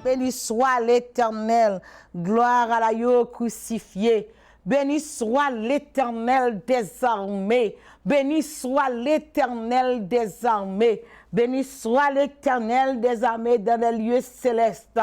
Béni soit l'Éternel. Gloire à l'agneau crucifié. Béni soit l'Éternel des armées. Béni soit l'Éternel des armées. Béni soit l'Éternel des armées dans les lieux célestes.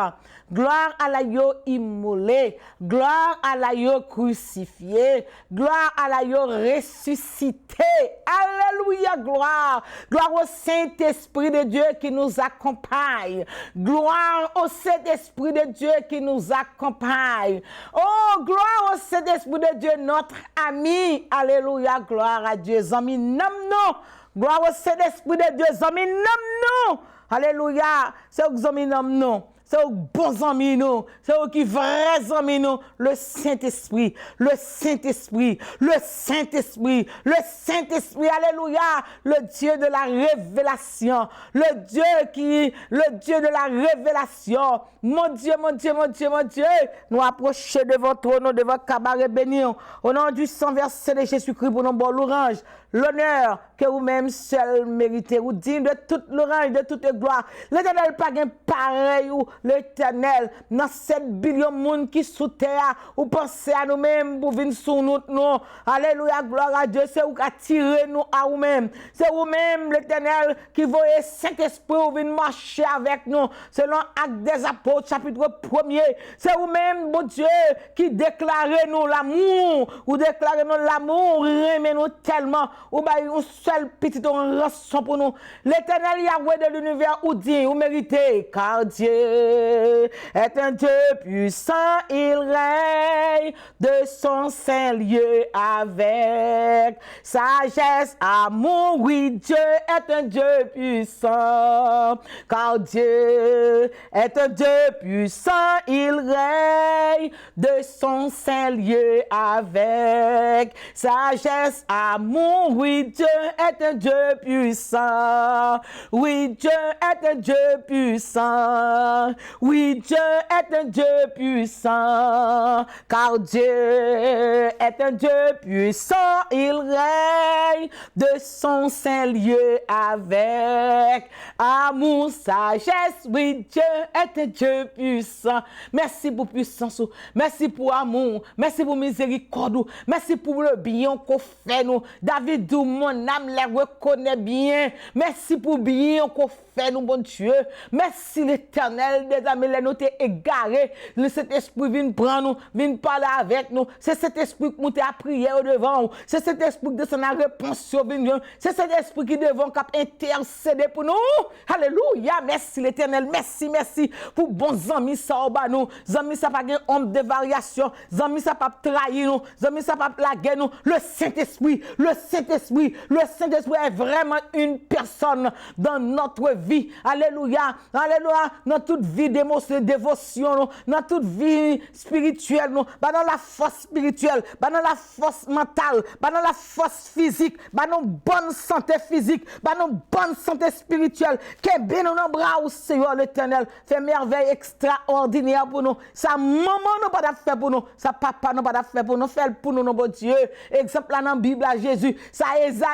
Gloire à l'agneau immolé. Gloire à l'agneau crucifié. Gloire à l'agneau ressuscité. Alléluia, gloire. Gloire au Saint-Esprit de Dieu qui nous accompagne. Gloire au Saint-Esprit de Dieu qui nous accompagne. Oh, gloire au Saint-Esprit de Dieu, notre ami. Alléluia, gloire à Dieu. Zami nam non. Gloire au Saint-Esprit de Dieu. Zami nam non. Alléluia. C'est au zami nam non. C'est au bon amis nous, c'est au qui vrais amis nous, le Saint-Esprit, le Saint-Esprit, le Saint-Esprit, le Saint-Esprit, alléluia, le Dieu de la révélation, le Dieu de la révélation, mon Dieu, mon Dieu, mon Dieu, mon Dieu, nous approcher de votre trône, de votre cabaret béni, au nom du sang versé de Jésus-Christ pour nos bons l'orange, l'honneur que vous-même seul méritez, ou digne de toute l'orange, de toute gloire, l'Éternel pas gain pareil ou l'Éternel, dans 7 billions de monde qui sous terre, ou pensez à nous-mêmes pour venir sur nous, alléluia, gloire à Dieu, c'est vous qui attirez nous à vous-même, c'est vous-même l'Éternel qui voyez Saint-Esprit pour venir marcher avec nous, selon Actes des Apôtres, chapitre 1er, c'est vous-même, bon Dieu, qui déclarez nous l'amour, ou déclarez nous l'amour, aimez nous tellement, ou bah un seul petit rançon pour nous, l'Éternel Yahweh de l'univers, ou dit, ou méritez, car Dieu est un Dieu puissant, il règne de son saint lieu avec sagesse, amour, oui, Dieu est un Dieu puissant, car Dieu est un Dieu puissant, il règne de son saint lieu avec sagesse, amour, oui, Dieu est un Dieu puissant, oui, Dieu est un Dieu puissant, oui, Dieu est un Dieu puissant, car Dieu est un Dieu puissant, il règne de son saint lieu avec amour, sagesse, oui, Dieu est un Dieu puissant. Merci pour puissance, merci pour amour, merci pour miséricorde, merci pour le bien qu'on fait nous. David, mon âme les reconnaît bien, merci pour bien qu'on fait nous, bon Dieu, merci l'Éternel des amis, les nous t'es égaré, le Saint-Esprit vient prendre nous, vient parler avec nous, c'est cet esprit qui nous a prié au devant, c'est cet esprit qui descend la réponse sur nous, c'est cet esprit qui devant qui a intercédé pour nous, alléluia, merci l'Éternel, merci, merci pour bons amis ça au bas nous, amis ça pas un homme de variation, amis ça pas trahir nous, amis ça pas plaguer nous, le Saint-Esprit, le Saint-Esprit, le Saint-Esprit est vraiment une personne dans notre vie, alléluia, alléluia, dans toute vie d'émotion, dévotion, dans toute vie spirituelle, dans la force spirituelle, dans la force mentale, dans la force physique, dans la bonne santé physique, dans la bonne santé spirituelle, que bien nous bras au Seigneur l'Éternel, fait merveille extraordinaire pour nous. Ça maman n'a pas fait pour nous, ça papa n'a pas fait pour nous, fait pour nous, bon Dieu. Exemple là dans la Bible à Jésus, ça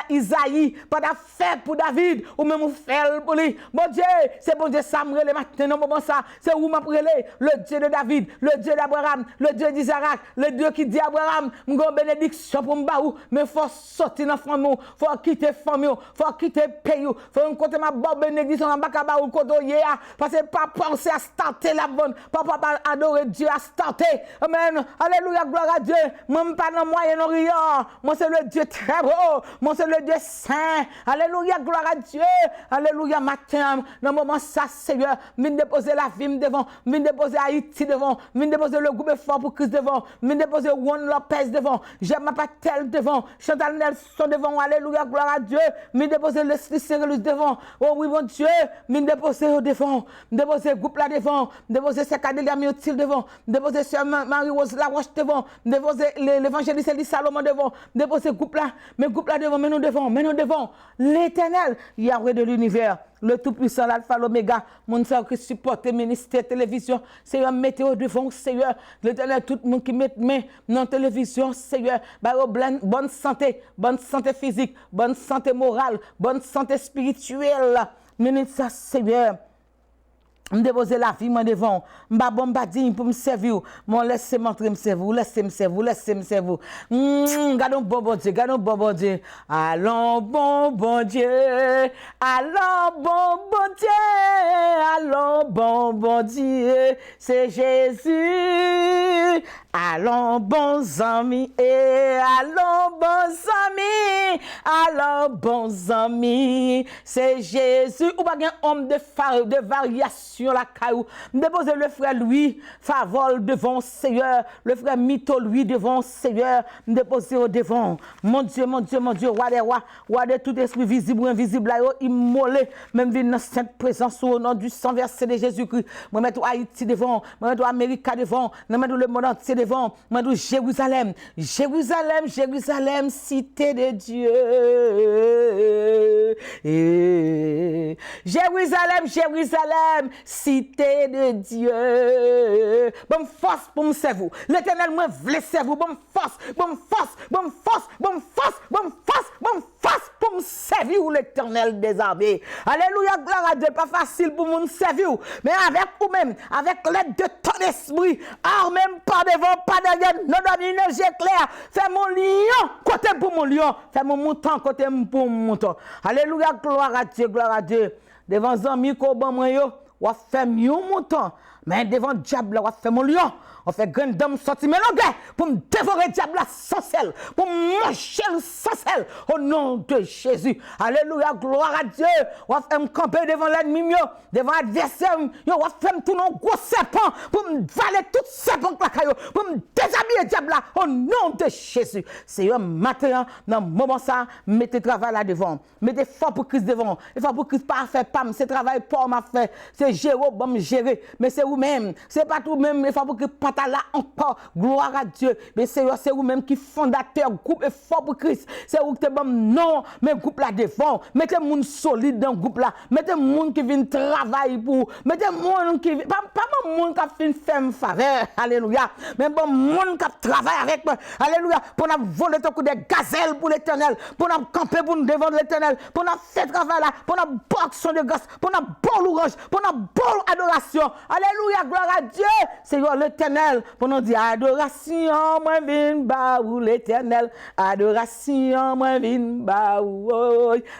Isaïe, pas fait pour David, ou même fait pour lui. Bon Dieu, c'est bon Dieu, ça me relève maintenant, moment ça, c'est où m'a relève, le Dieu de David, le Dieu d'Abraham, le Dieu d'Isaac, le Dieu qui dit à Abraham, m'gon bénédiction pour m'baou, mais faut sortir dans famille, faut quitter famille, faut quitter pays, faut côté ma bonne bénédiction en bas ka ou côté hier, parce que pas penser à starter la bonne, pas adorer Dieu à starter. Amen. Alléluia, gloire à Dieu. Moi pas dans Moyen-Orient, moi c'est le Dieu très beau, moi c'est le Dieu saint. Alléluia, gloire à Dieu. Alléluia, matin, dans le moment ça Seigneur, viens déposer la vie devant, viens déposer Haïti devant, viens déposer le groupe fort pour Christ devant, viens déposer Juan Lopez devant, J'aime pas tel devant, Chantal Nelson devant, alléluia, gloire à Dieu, viens déposer Leslie Cyrillus devant, oh oui mon Dieu, viens déposer au devant, déposer groupe là devant, déposer Sekadélia Miotil devant, déposer Sœur Marie-Rose Laroche devant, déposer l'évangéliste Elie Salomon devant, déposer groupe là, mais groupe là devant, mais nous devant, l'Éternel, Yahweh de l'univers, le tout-puissant, l'alpha, l'oméga, mon Seigneur qui supporte le ministère, télévision, Seigneur, mettez-vous devant, Seigneur, l'Éternel, tout le monde qui met main dans la télévision, Seigneur, bonne santé physique, bonne santé morale, bonne santé spirituelle, ministre, Seigneur. me déposer la vie moi devant m'ba bon pas dire pour me servir mon laissez m'entrer me servir laissez me servir gardons bon Dieu allons bon Dieu allons bon Dieu c'est Jésus allons bons amis c'est Jésus ou pas un homme de variation la caillou déposer le frère Louis Favol devant Seigneur le frère Mito lui devant Seigneur déposer au devant mon Dieu roi de tout esprit visible ou invisible là immolé même vient dans cette présence au nom du sang versé de Jésus-Christ moi mettre Haïti devant moi mettre Amérique devant moi mettre le monde entier devant moi mettre Jérusalem cité de Dieu Jérusalem, cité de Dieu. Bonne force pour me servir. L'Éternel moi veut servir. Bonne force pour me servir l'Éternel des armées. Alléluia, gloire à Dieu. Pas facile pour me servir. Mais avec vous-même, avec l'aide de ton esprit, même pas devant, pas derrière, non domine, j'éclaire. Fais mon lion, côté pour mon lion. Fais mon mouton, côté pour mon mouton. Alléluia, gloire à Dieu. Devant Zami ko ban moi yo, ou fait mieux mouton, mais devant diable ou fait mon lion. On fait grande dame sorti mélange pour me dévorer diable sans sel, pour manger sans sel au nom de Jésus. Alléluia, gloire à Dieu. On fait me camper devant l'ennemi devant l'adversaire, on fait tout non gros serpent pour me valer tout serpent la caillou, pour me déshabiller diable au nom de Jésus. C'est un matin dans moment ça, mettez travail là devant. Mettez fort pour Christ devant. Il faut pour Christ pas faire pam, c'est travail pour m'a fait. C'est Jérôme gérer, mais c'est vous-même. C'est pas tout même, il faut pour que pas là encore, gloire à Dieu. Mais c'est vous-même qui fondateur groupe et fort pour Christ. C'est vous qui te bon non, mais groupe là devant. Mettez moun solide dans groupe là. Mettez moun qui vient travailler pour. Mettez moun qui pas moun qui vient faire faveur. Alléluia. Mais bon moun qui travaille avec moi. Alléluia. Pour nous voler ton coup de gazelle pour l'Éternel, pour nous camper pour nous devant l'Éternel, pour nous faire travail là, pour nous boxer de grâce, pour nous bon louange, pour nous bon adoration. Alléluia, gloire à Dieu. C'est l'Éternel. Pour nous dire adoration, moi vin ba ou l'Éternel. Adoration, moi vin ba ou.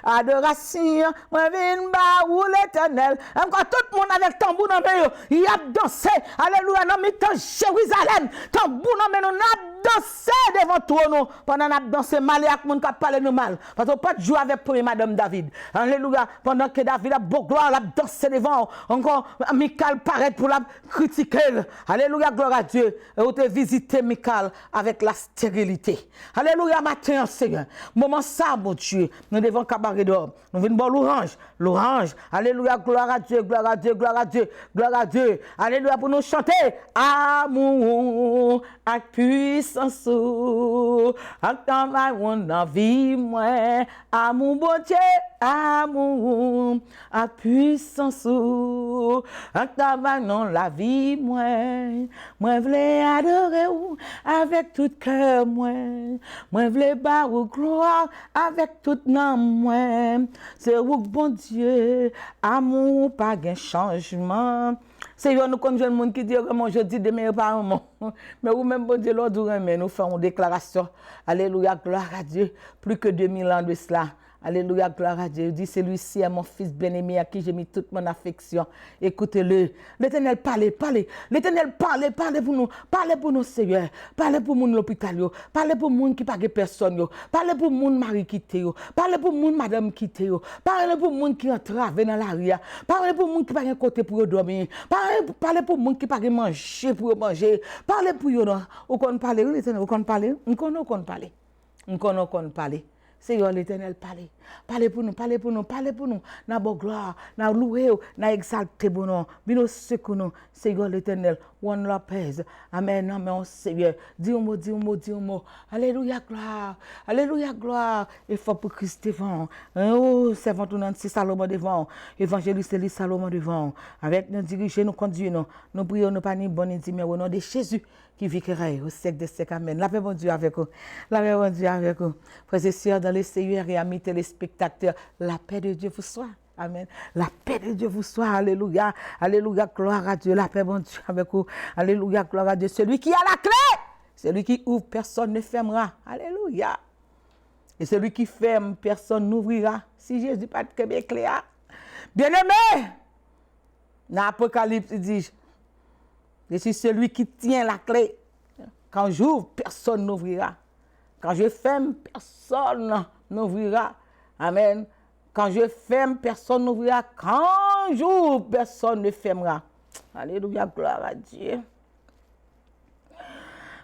Adoration, moi vin ba ou l'Éternel. Encore tout le monde avec tambour dans le il a dansé. Alléluia, dans mi temps Jérusalem. Tambour dans le nous danser devant toi nous pendant n'a danser mal et monde qui parler nous mal parce que pas de jouer avec premier madame David. Alléluia, pendant que David a beau gloire la danser devant encore Michal paraît pour la critiquer. Alléluia, gloire à Dieu. Et on te visiter Michal avec la stérilité. Alléluia, matin Seigneur. Moment ça mon Dieu, nous devons cabaret d'or. Nous venons boire l'orange. Alléluia, gloire à Dieu, gloire à Dieu, gloire à Dieu, gloire à Dieu. Alléluia, pour nous chanter amour à puissance à travail dans vie moi amour bon Dieu amour à puissance à travail dans la vie moi voulais adorer avec tout cœur moi voulais bar gloire avec tout nom moi c'est vous bon Dieu amour pas gain changement. C'est nous comme jeune monde qui dit comment je dis de mes parents. Mais vous même bon Dieu l'ordre mais nous faisons une déclaration. Alléluia, gloire à Dieu. Plus que 2000 ans de cela. Alléluia, gloire à Dieu. Il dit, celui-ci est mon fils bien-aimé à qui j'ai mis toute mon affection. Écoutez-le. L'Éternel parle. L'Éternel parle pour nous, Seigneur. Parlez pour mon l'hôpital. Parlez pour moun qui pas de personne. Parlez pour moun mari quitté. Parlez pour moun madame quitté. Parlez pour moun qui entrave dans la rue. Parlez pour moun qui pas de côté pour dormir. Parlez pour moun qui pas de manger pour manger. Parlez pour eux. Vous connaissez parler, l'Éternel, vous connaissez parler. Vous connaissez parler. Seigneur l'Éternel, parlez pour nous, na bon gloire, na louer, na exalter bon nom, bino secours nous, Seigneur l'Éternel, one la paix, amen, amen, Seigneur, dis un mot, alléluia, gloire, et faut pour Christ devant, oh, servant tout Nancy Salomon devant, évangéliste Elie Salomon devant, avec nous diriger, nous conduire, nous prions, nous pas ni bon ni mais au nom de Jésus, qui vivra au siècle des siècles, amen. La paix bon Dieu avec vous, frères et sœurs dans le Seigneur et amis téléspectateurs, la paix de Dieu vous soit. Amen. La paix de Dieu vous soit. Alléluia. Alléluia. Gloire à Dieu. La paix, bon Dieu, avec vous. Alléluia. Gloire à Dieu. Celui qui a la clé, celui qui ouvre, personne ne fermera. Alléluia. Et celui qui ferme, personne n'ouvrira. Si Jésus pas de bien clair. Bien-aimé, dans l'Apocalypse, il dit, je suis celui qui tient la clé. Quand j'ouvre, personne n'ouvrira. Quand je ferme, personne n'ouvrira. Amen. Quand je ferme, personne n'ouvrira. Quand j'ouvre, personne ne fermera. Alléluia, gloire à Dieu.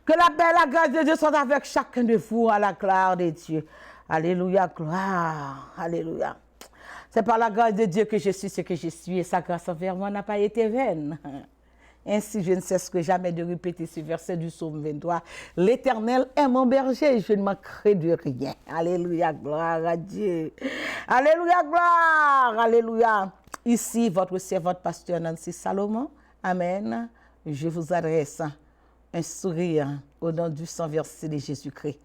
Que la paix et la grâce de Dieu soient avec chacun de vous à la gloire de Dieu. Alléluia, gloire. Alléluia. C'est par la grâce de Dieu que je suis ce que je suis et sa grâce envers moi n'a pas été vaine. Ainsi, je ne cesserai jamais de répéter ce verset du psaume 23. L'Éternel est mon berger, je ne manquerai de rien. Alléluia, gloire à Dieu. Alléluia, gloire. Alléluia. Ici, votre servante pasteur Nancy Salomon. Amen. Je vous adresse un sourire au nom du sang versé de Jésus-Christ.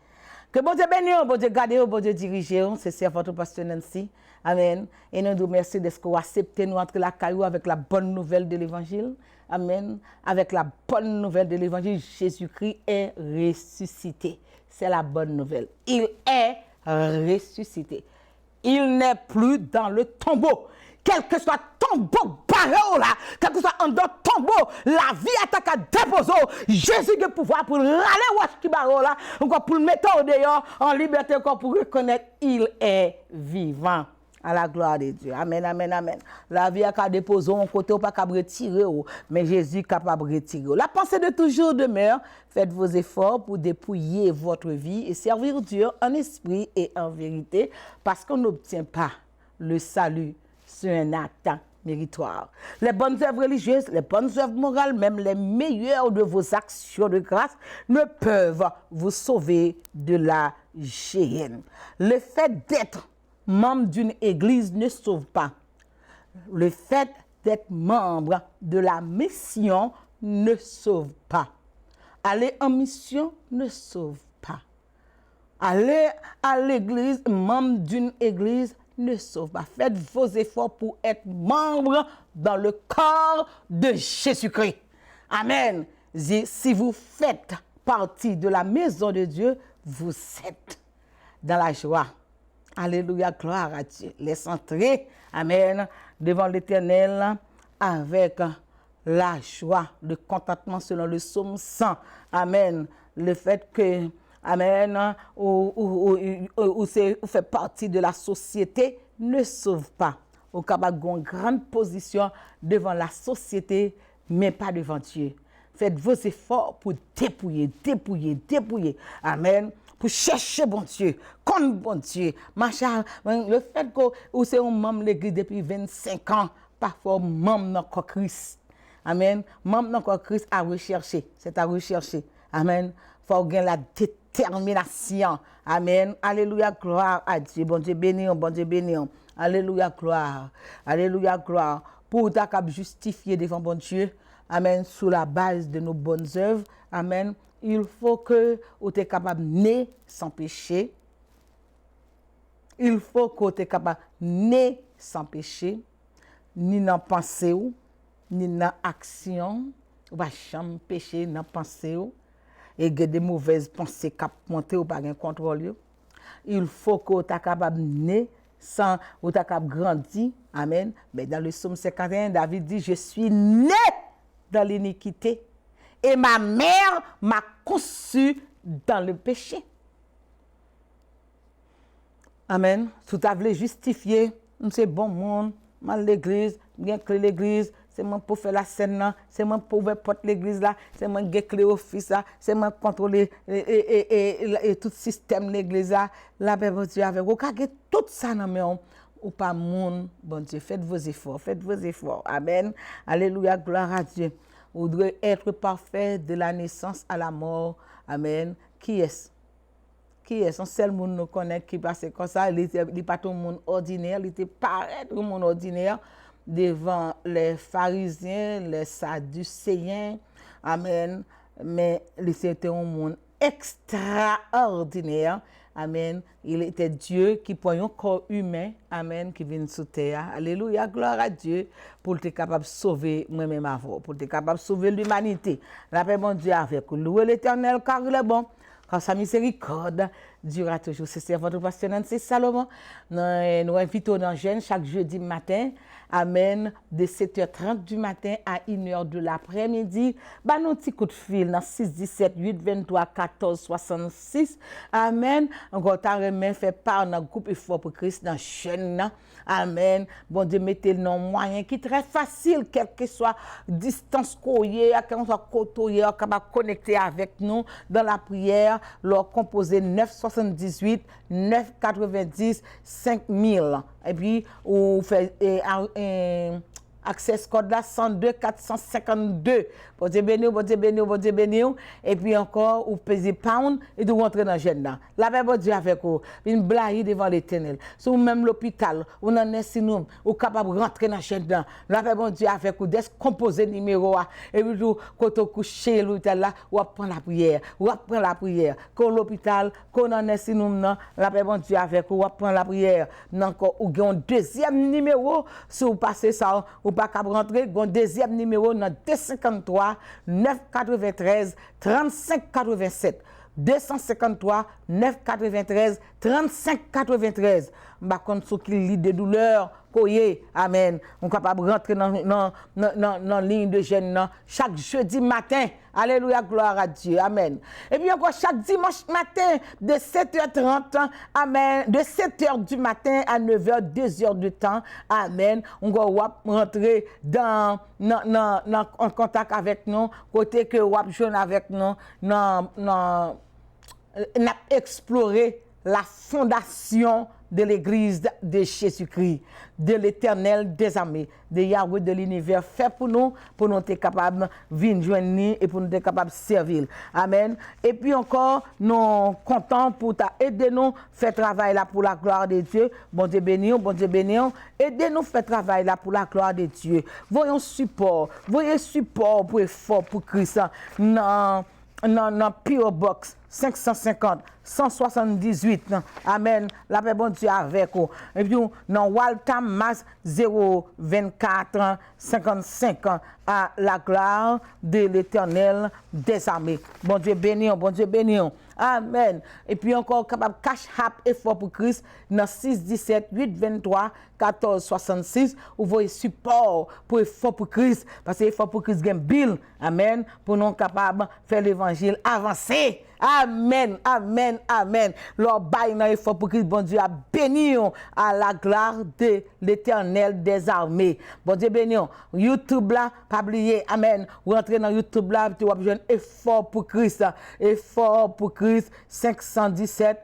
Que bon Dieu bénisse, bon Dieu garde, bon Dieu dirige, c'est servante pasteur Nancy. Amen. Et nous nous remercions de ce qu'on accepte nous entre la caillou avec la bonne nouvelle de l'évangile. Amen. Avec la bonne nouvelle de l'évangile, Jésus-Christ est ressuscité. C'est la bonne nouvelle. Il est ressuscité. Il n'est plus dans le tombeau. Quel que soit tombeau barré là, quel que soit en dans tombeau, la vie attaque à déposer. Jésus a pouvoir pour râler ou barreau là, encore pour le mettre au dehors en liberté, encore pour reconnaître il est vivant. À la gloire de Dieu. Amen, amen, amen. La vie a qu'à déposer, on côté ou pas qu'à retirer, mais Jésus est capable de retirer. La pensée de toujours demeure. Faites vos efforts pour dépouiller votre vie et servir Dieu en esprit et en vérité, parce qu'on n'obtient pas le salut sur un acte méritoire. Les bonnes œuvres religieuses, les bonnes œuvres morales, même les meilleures de vos actions de grâce ne peuvent vous sauver de la géhenne. Le fait d'être membre d'une église ne sauve pas. Le fait d'être membre de la mission ne sauve pas. Aller en mission ne sauve pas. Aller à l'église, membre d'une église, ne sauve pas. Faites vos efforts pour être membre dans le corps de Jésus-Christ. Amen. Si vous faites partie de la maison de Dieu, vous êtes dans la joie. Alléluia, gloire à Dieu. Laisse entrer, amen, devant l'Éternel avec la joie, le contentement selon le psaume 100. Amen. Le fait que, amen, ou fait partie de la société ne sauve pas. Au capable une grande position devant la société, mais pas devant Dieu. Faites vos efforts pour dépouiller. Amen. Pour chercher bon Dieu, comme bon Dieu. Le fait que vous êtes un membre de l'église depuis 25 ans, parfois membre de Christ. Amen. Membre de Christ à rechercher. C'est à rechercher. Amen. Il faut avoir la détermination. Amen. Alléluia, gloire à Dieu. Bon Dieu béni, bon Dieu béni. Alléluia, gloire. Alléluia, gloire. Pour justifier devant bon Dieu. Amen. Sous la base de nos bonnes œuvres. Amen. Il faut que vous soyez capable de naître sans péché. Il faut que vous soyez capable de naître sans péché, ni dans pensée, ni dans action. Vous ne pouvez jamais pécher dans pensée. Et il y a des mauvaises pensées qui montent ou pas de contrôle. Il faut que vous soyez capable de naître sans vous soyez capable de grandir. Amen. Mais dans le psaume 51, David dit, je suis né dans l'iniquité. Et ma mère m'a conçu dans le péché. Amen. Tout à voulu justifier, c'est bon monde, mal l'église, bien que l'église, c'est moi pour faire la scène, c'est moi pour porter l'église là, c'est moi qui clé office là, c'est moi contrôler et tout système l'église là, la paix de Dieu avec vous, tout ça dans mes ou pas monde, bon Dieu, faites vos efforts. Amen. Alléluia, gloire à Dieu. Vous devez être parfait de la naissance à la mort. Amen. Qui est-ce? Un seul monde nous connaît qui passe comme ça. Il n'est pas tout le monde ordinaire. Il était pareil tout le monde ordinaire devant les pharisiens, les sadducéens. Amen. Mais c'était un monde extraordinaire Amen. Il était Dieu qui prend un corps humain, amen, qui vient sous terre. Alléluia, gloire à Dieu, pour être capable de sauver moi-même avant, pour être capable de sauver l'humanité. La paix, bon Dieu, avec vous. Louez l'Éternel, car il est bon, car sa miséricorde durera toujours. C'est votre pasteur Nancy Salomon. Nous invitons dans Jeune chaque jeudi matin. Amen. De 7h30 du matin à 1h de l'après-midi. Bah, nous petit coup de fil dans 6 17 8 23 14 66. Amen. Encore t'as remis fait part dans groupe Effort pour Christ dans chaîne. Amen. Bon Dieu, mettez le nom moyen qui est très facile, quelle que soit distance courrier, quel que soit côté, capable de connecter avec nous dans la prière. Leur composé 978 990 5000. Et puis, on fait access code là 102 452. Bon Dieu béni, bon Dieu béni, bon Dieu béni. Et puis encore, vous pesez pound et vous rentrez dans le jeune là. La paix, bon Dieu avec vous. Une blague devant l'Éternel. Si vous même l'hôpital, ou dans un sinon, vous capable de rentrer dans le jeune là. La paix, bon Dieu avec vous. Décomposer le numéro. Et puis, quand vous couchez l'hôpital là, vous prendre la prière. Vous prendre la prière. Quand l'hôpital, quand dans un sinon, la paix, bon Dieu avec vous. Vous prendre la prière. Encore, vous avez un deuxième numéro. Si vous passez ça, vous pas capable rentrer. Vous avez un deuxième numéro dans 253 993 35 87. 253 993 35 93. Par contre, ceux qui lit des douleurs, amen. On est capable de rentrer dans la ligne de jeûne chaque jeudi matin. Alléluia, gloire à Dieu. Amen. Et puis encore chaque dimanche matin de 7h30, amen, de 7h du matin à 9h, 2h de temps. Amen. On va rentrer en contact avec nous, côté que on va joindre avec nous, explorer la fondation de l'Église de Jésus-Christ, de l'Éternel des armées, de Yahweh de l'univers, fait pour nous être capables de venir joindre et pour nous être capables de servir. Amen. Et puis encore, nous comptons pour aider nous faire travail là pour la gloire de Dieu. Bon Dieu béni, bon Dieu béni. Aidez-nous faire travail là pour la gloire de Dieu. Voyons support pour effort pour Christ. Non, P.O. Box 550 178. Amen. La paix bon Dieu avec vous. Et puis, dans Waltham Mass 024 55 à la gloire de l'Éternel des armées. Bon Dieu béni, bon Dieu béni. Amen. Et puis encore capable cash app effort pour Christ dans 6 17 8 23 14 66. Vous voyez support pour effort pour Christ parce que effort pour Christ gagne bill. Amen. Pour nous capables faire l'évangile avancer. Amen, amen, amen. Leur bail dans effort pour Christ, bon Dieu a béni à la gloire de l'Éternel des armées. Bon Dieu béni. YouTube là, pas oublier, amen. Vous entrez dans YouTube là, tu vas besoin effort pour Christ. Effort pour Christ 517.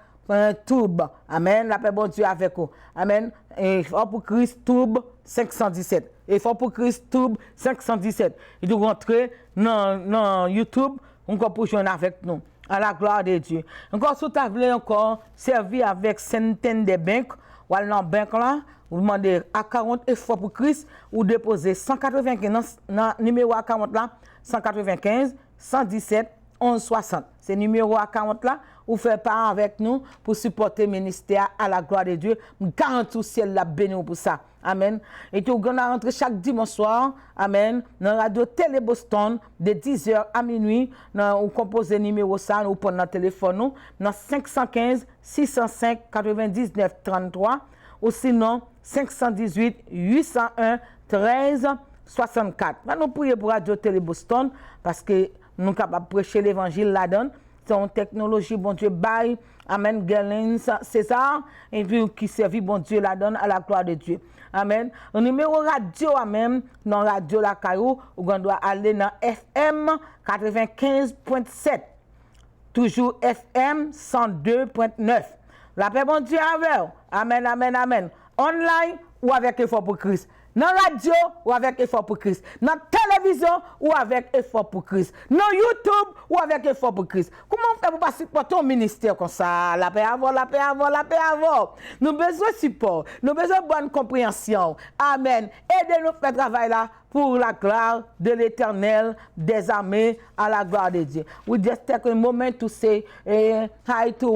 Tube. Amen. La paix bon Dieu avec vous. Amen. Effort pour Christ Tube 517. Effort pour Christ Tube 517. Et vous rentrez dans YouTube, encore pour joindre avec nous. À la gloire de Dieu. Encore sous ta voulez encore servir avec centaines de banques, ou dans banque là, vous demandez à 40 efforts pour Christ, ou déposer 195 dans numéro à 40 là, 195 117 11 60. C'est numéro à 40 là, ou fait part avec nous pour supporter le ministère à la gloire de Dieu. Garantis au ciel la béni pour ça. Amen. Et tu vas rentrer chaque dimanche soir. Amen. Dans la radio Télé Boston, de 10h à minuit. Vous composez le numéro ça, vous prenez notre téléphone, dans 515 605 99 33. Ou sinon, 518 801 13 64. Nous prions pour Radio Télé Boston parce que nous sommes capables de prêcher l'évangile là-dedans. C'est une technologie, bon Dieu, bail. Amen. Gerlins, César. Et puis qui servit, bon Dieu, là-dedans à la gloire de Dieu. Amen. Le numéro radio, amen, dans Radio La Caillou, on doit aller dans FM 95.7. Toujours FM 102.9. La paix, bon Dieu, avec. Amen, amen, amen. Online ou avec effort pour Christ. Dans la radio ou avec effort pour Christ. Dans la télévision ou avec effort pour Christ. Dans YouTube ou avec effort pour Christ. Comment on fait pour pas supporter un ministère comme ça? La paix avant, la paix avant, la paix avant. Nous avons besoin de support. Nous avons besoin de bonne compréhension. Amen. Aidez-nous à faire travail là pour la gloire de l'Éternel des armées, à la gloire de Dieu. We just take a moment to say hi to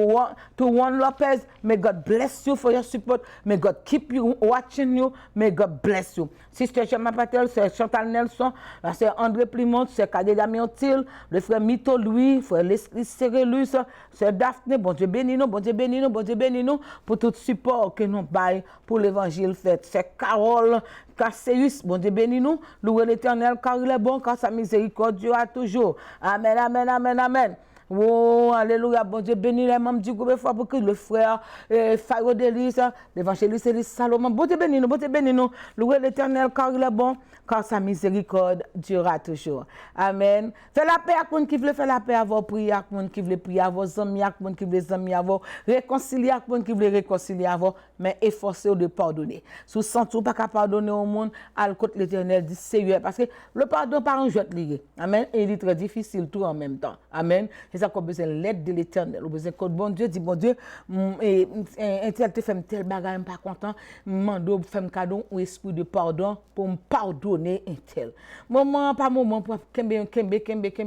Juan Lopez. May God bless you for your support. May God keep you watching you. May God bless you. Sister Gemma Patel, c'est Chantal Nelson, c'est André Plimont, c'est Kadé Damiotil, le frère Mito Louis, frère Leslie Serelus, c'est Daphné, bon Dieu bénis nous, bon Dieu bénis nous, bon Dieu bénis nous, pour tout support que nous baillons pour l'évangile fait. C'est Carole Casseus, bon Dieu bénis nous, louez l'Éternel car il est bon, car sa miséricorde durera toujours. Amen, amen, amen, amen. Oh, alléluia, bon Dieu bénis les membres du groupe pour que le frère Pharaoh Delis, l'évangéliste Elie Salomon, bon Dieu bénis nous, louez l'Éternel car il est bon, car sa miséricorde durera toujours. Amen. Fais la paix à ceux qui veulent faire la paix à vos prières, à ceux qui veulent prier à vos amis, à ceux qui veulent amis à vos réconcilier, à ceux qui veulent réconcilier à vos, mais efforcez-vous de pardonner. Si vous sentez pas qu'à pardonner au monde, à côté l'Éternel dit sérieux, parce que le pardon par un jeu lié. Amen. Et il est très difficile tout en même temps. Amen. C'est ça qu'on a besoin de l'aide de l'Éternel. On a besoin que bon Dieu dit bon Dieu, un tel te fait tel bagage, pas content, mando fait un cadeau ou esprit de pardon pour me pardonner un tel. Moment par moment pour kembe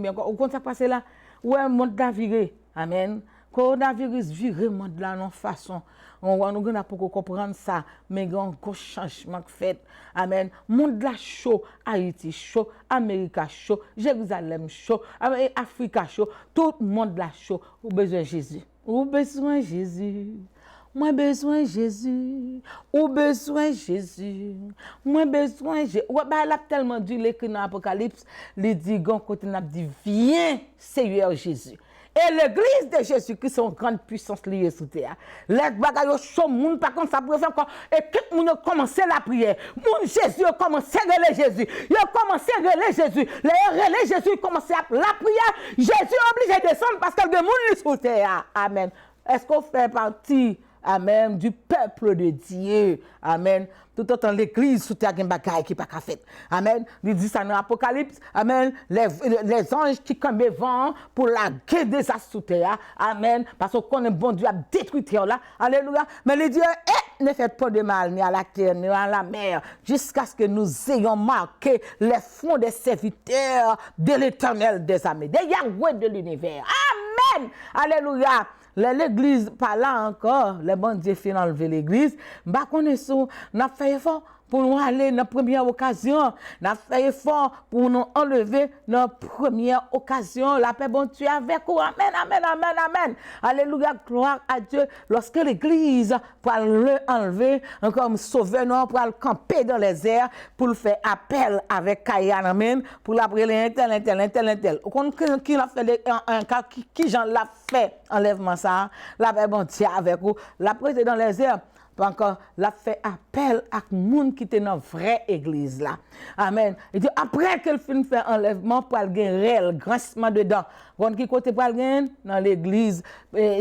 encore. Au compte ça passer là, ouais monde la viré. Amen. Coronavirus viré monde là non façon. On va nous gagner pour comprendre ça, mais grand changement fait. Amen. Monde là chaud, Haïti chaud, Amérique chaud, Jérusalem chaud, Afrique chaud, tout le monde là chaud. Ou besoin de Jésus. Ou besoin de Jésus. Moi besoin Jésus, ou besoin Jésus, moi besoin Jésus. Ouais, bah elle a tellement dit l'écrit dans l'Apocalypse, il dit gon côté n'a dit viens Seigneur Jésus. Et l'église de Jésus-Christ sont grande puissance liée sous terre. Les bagailles chaud moun par contre ça pourrait faire encore et que moun commencer la prière. Moun Jésus a commencé à relais Jésus. Il a commencé à relais Jésus. Les relais Jésus commencé à la prière. Jésus est obligé de descendre parce que le monde sous terre. Amen. Est-ce qu'on fait partie amen, du peuple de Dieu. Amen. Tout autant l'église sous terre qui bagaille qui pas fait. Amen. Il dit ça dans l'Apocalypse. Amen. Les anges qui campent vent pour la guerre des astres sous terre. Amen. Parce qu'on est bon Dieu a détruit terre là. Alléluia. Mais les dieux ne faites pas de mal ni à la terre ni à la mer jusqu'à ce que nous ayons marqué les fonds des serviteurs de l'Éternel des armées, de Yahweh de l'univers. Amen. Alléluia. L'église pas là encore, les bon Dieu fait enlever l'église. Bah connaissons, n'a fait effort pour nous aller dans la première occasion, n'a fait effort pour nous enlever dans la première occasion. La paix bon Dieu avec vous. Amen, amen, amen, amen. Alléluia, gloire à Dieu. Lorsque l'église pour le enlever, comme sauveur non pour le camper dans les airs, pour le faire appel avec Kayan, amen, pour l'appeler intel. Qui l'a fait un cas qui j'en l'a fait enlèvement ça, la paix bon Dieu avec vous. La prêter dans les airs. Encore, l'a fait appel à monde qui était dans la vraie église là. Amen. Et dit après qu'elle finit fait enlèvement pour le réel grancement dedans. Quand qui côté pour le dans l'église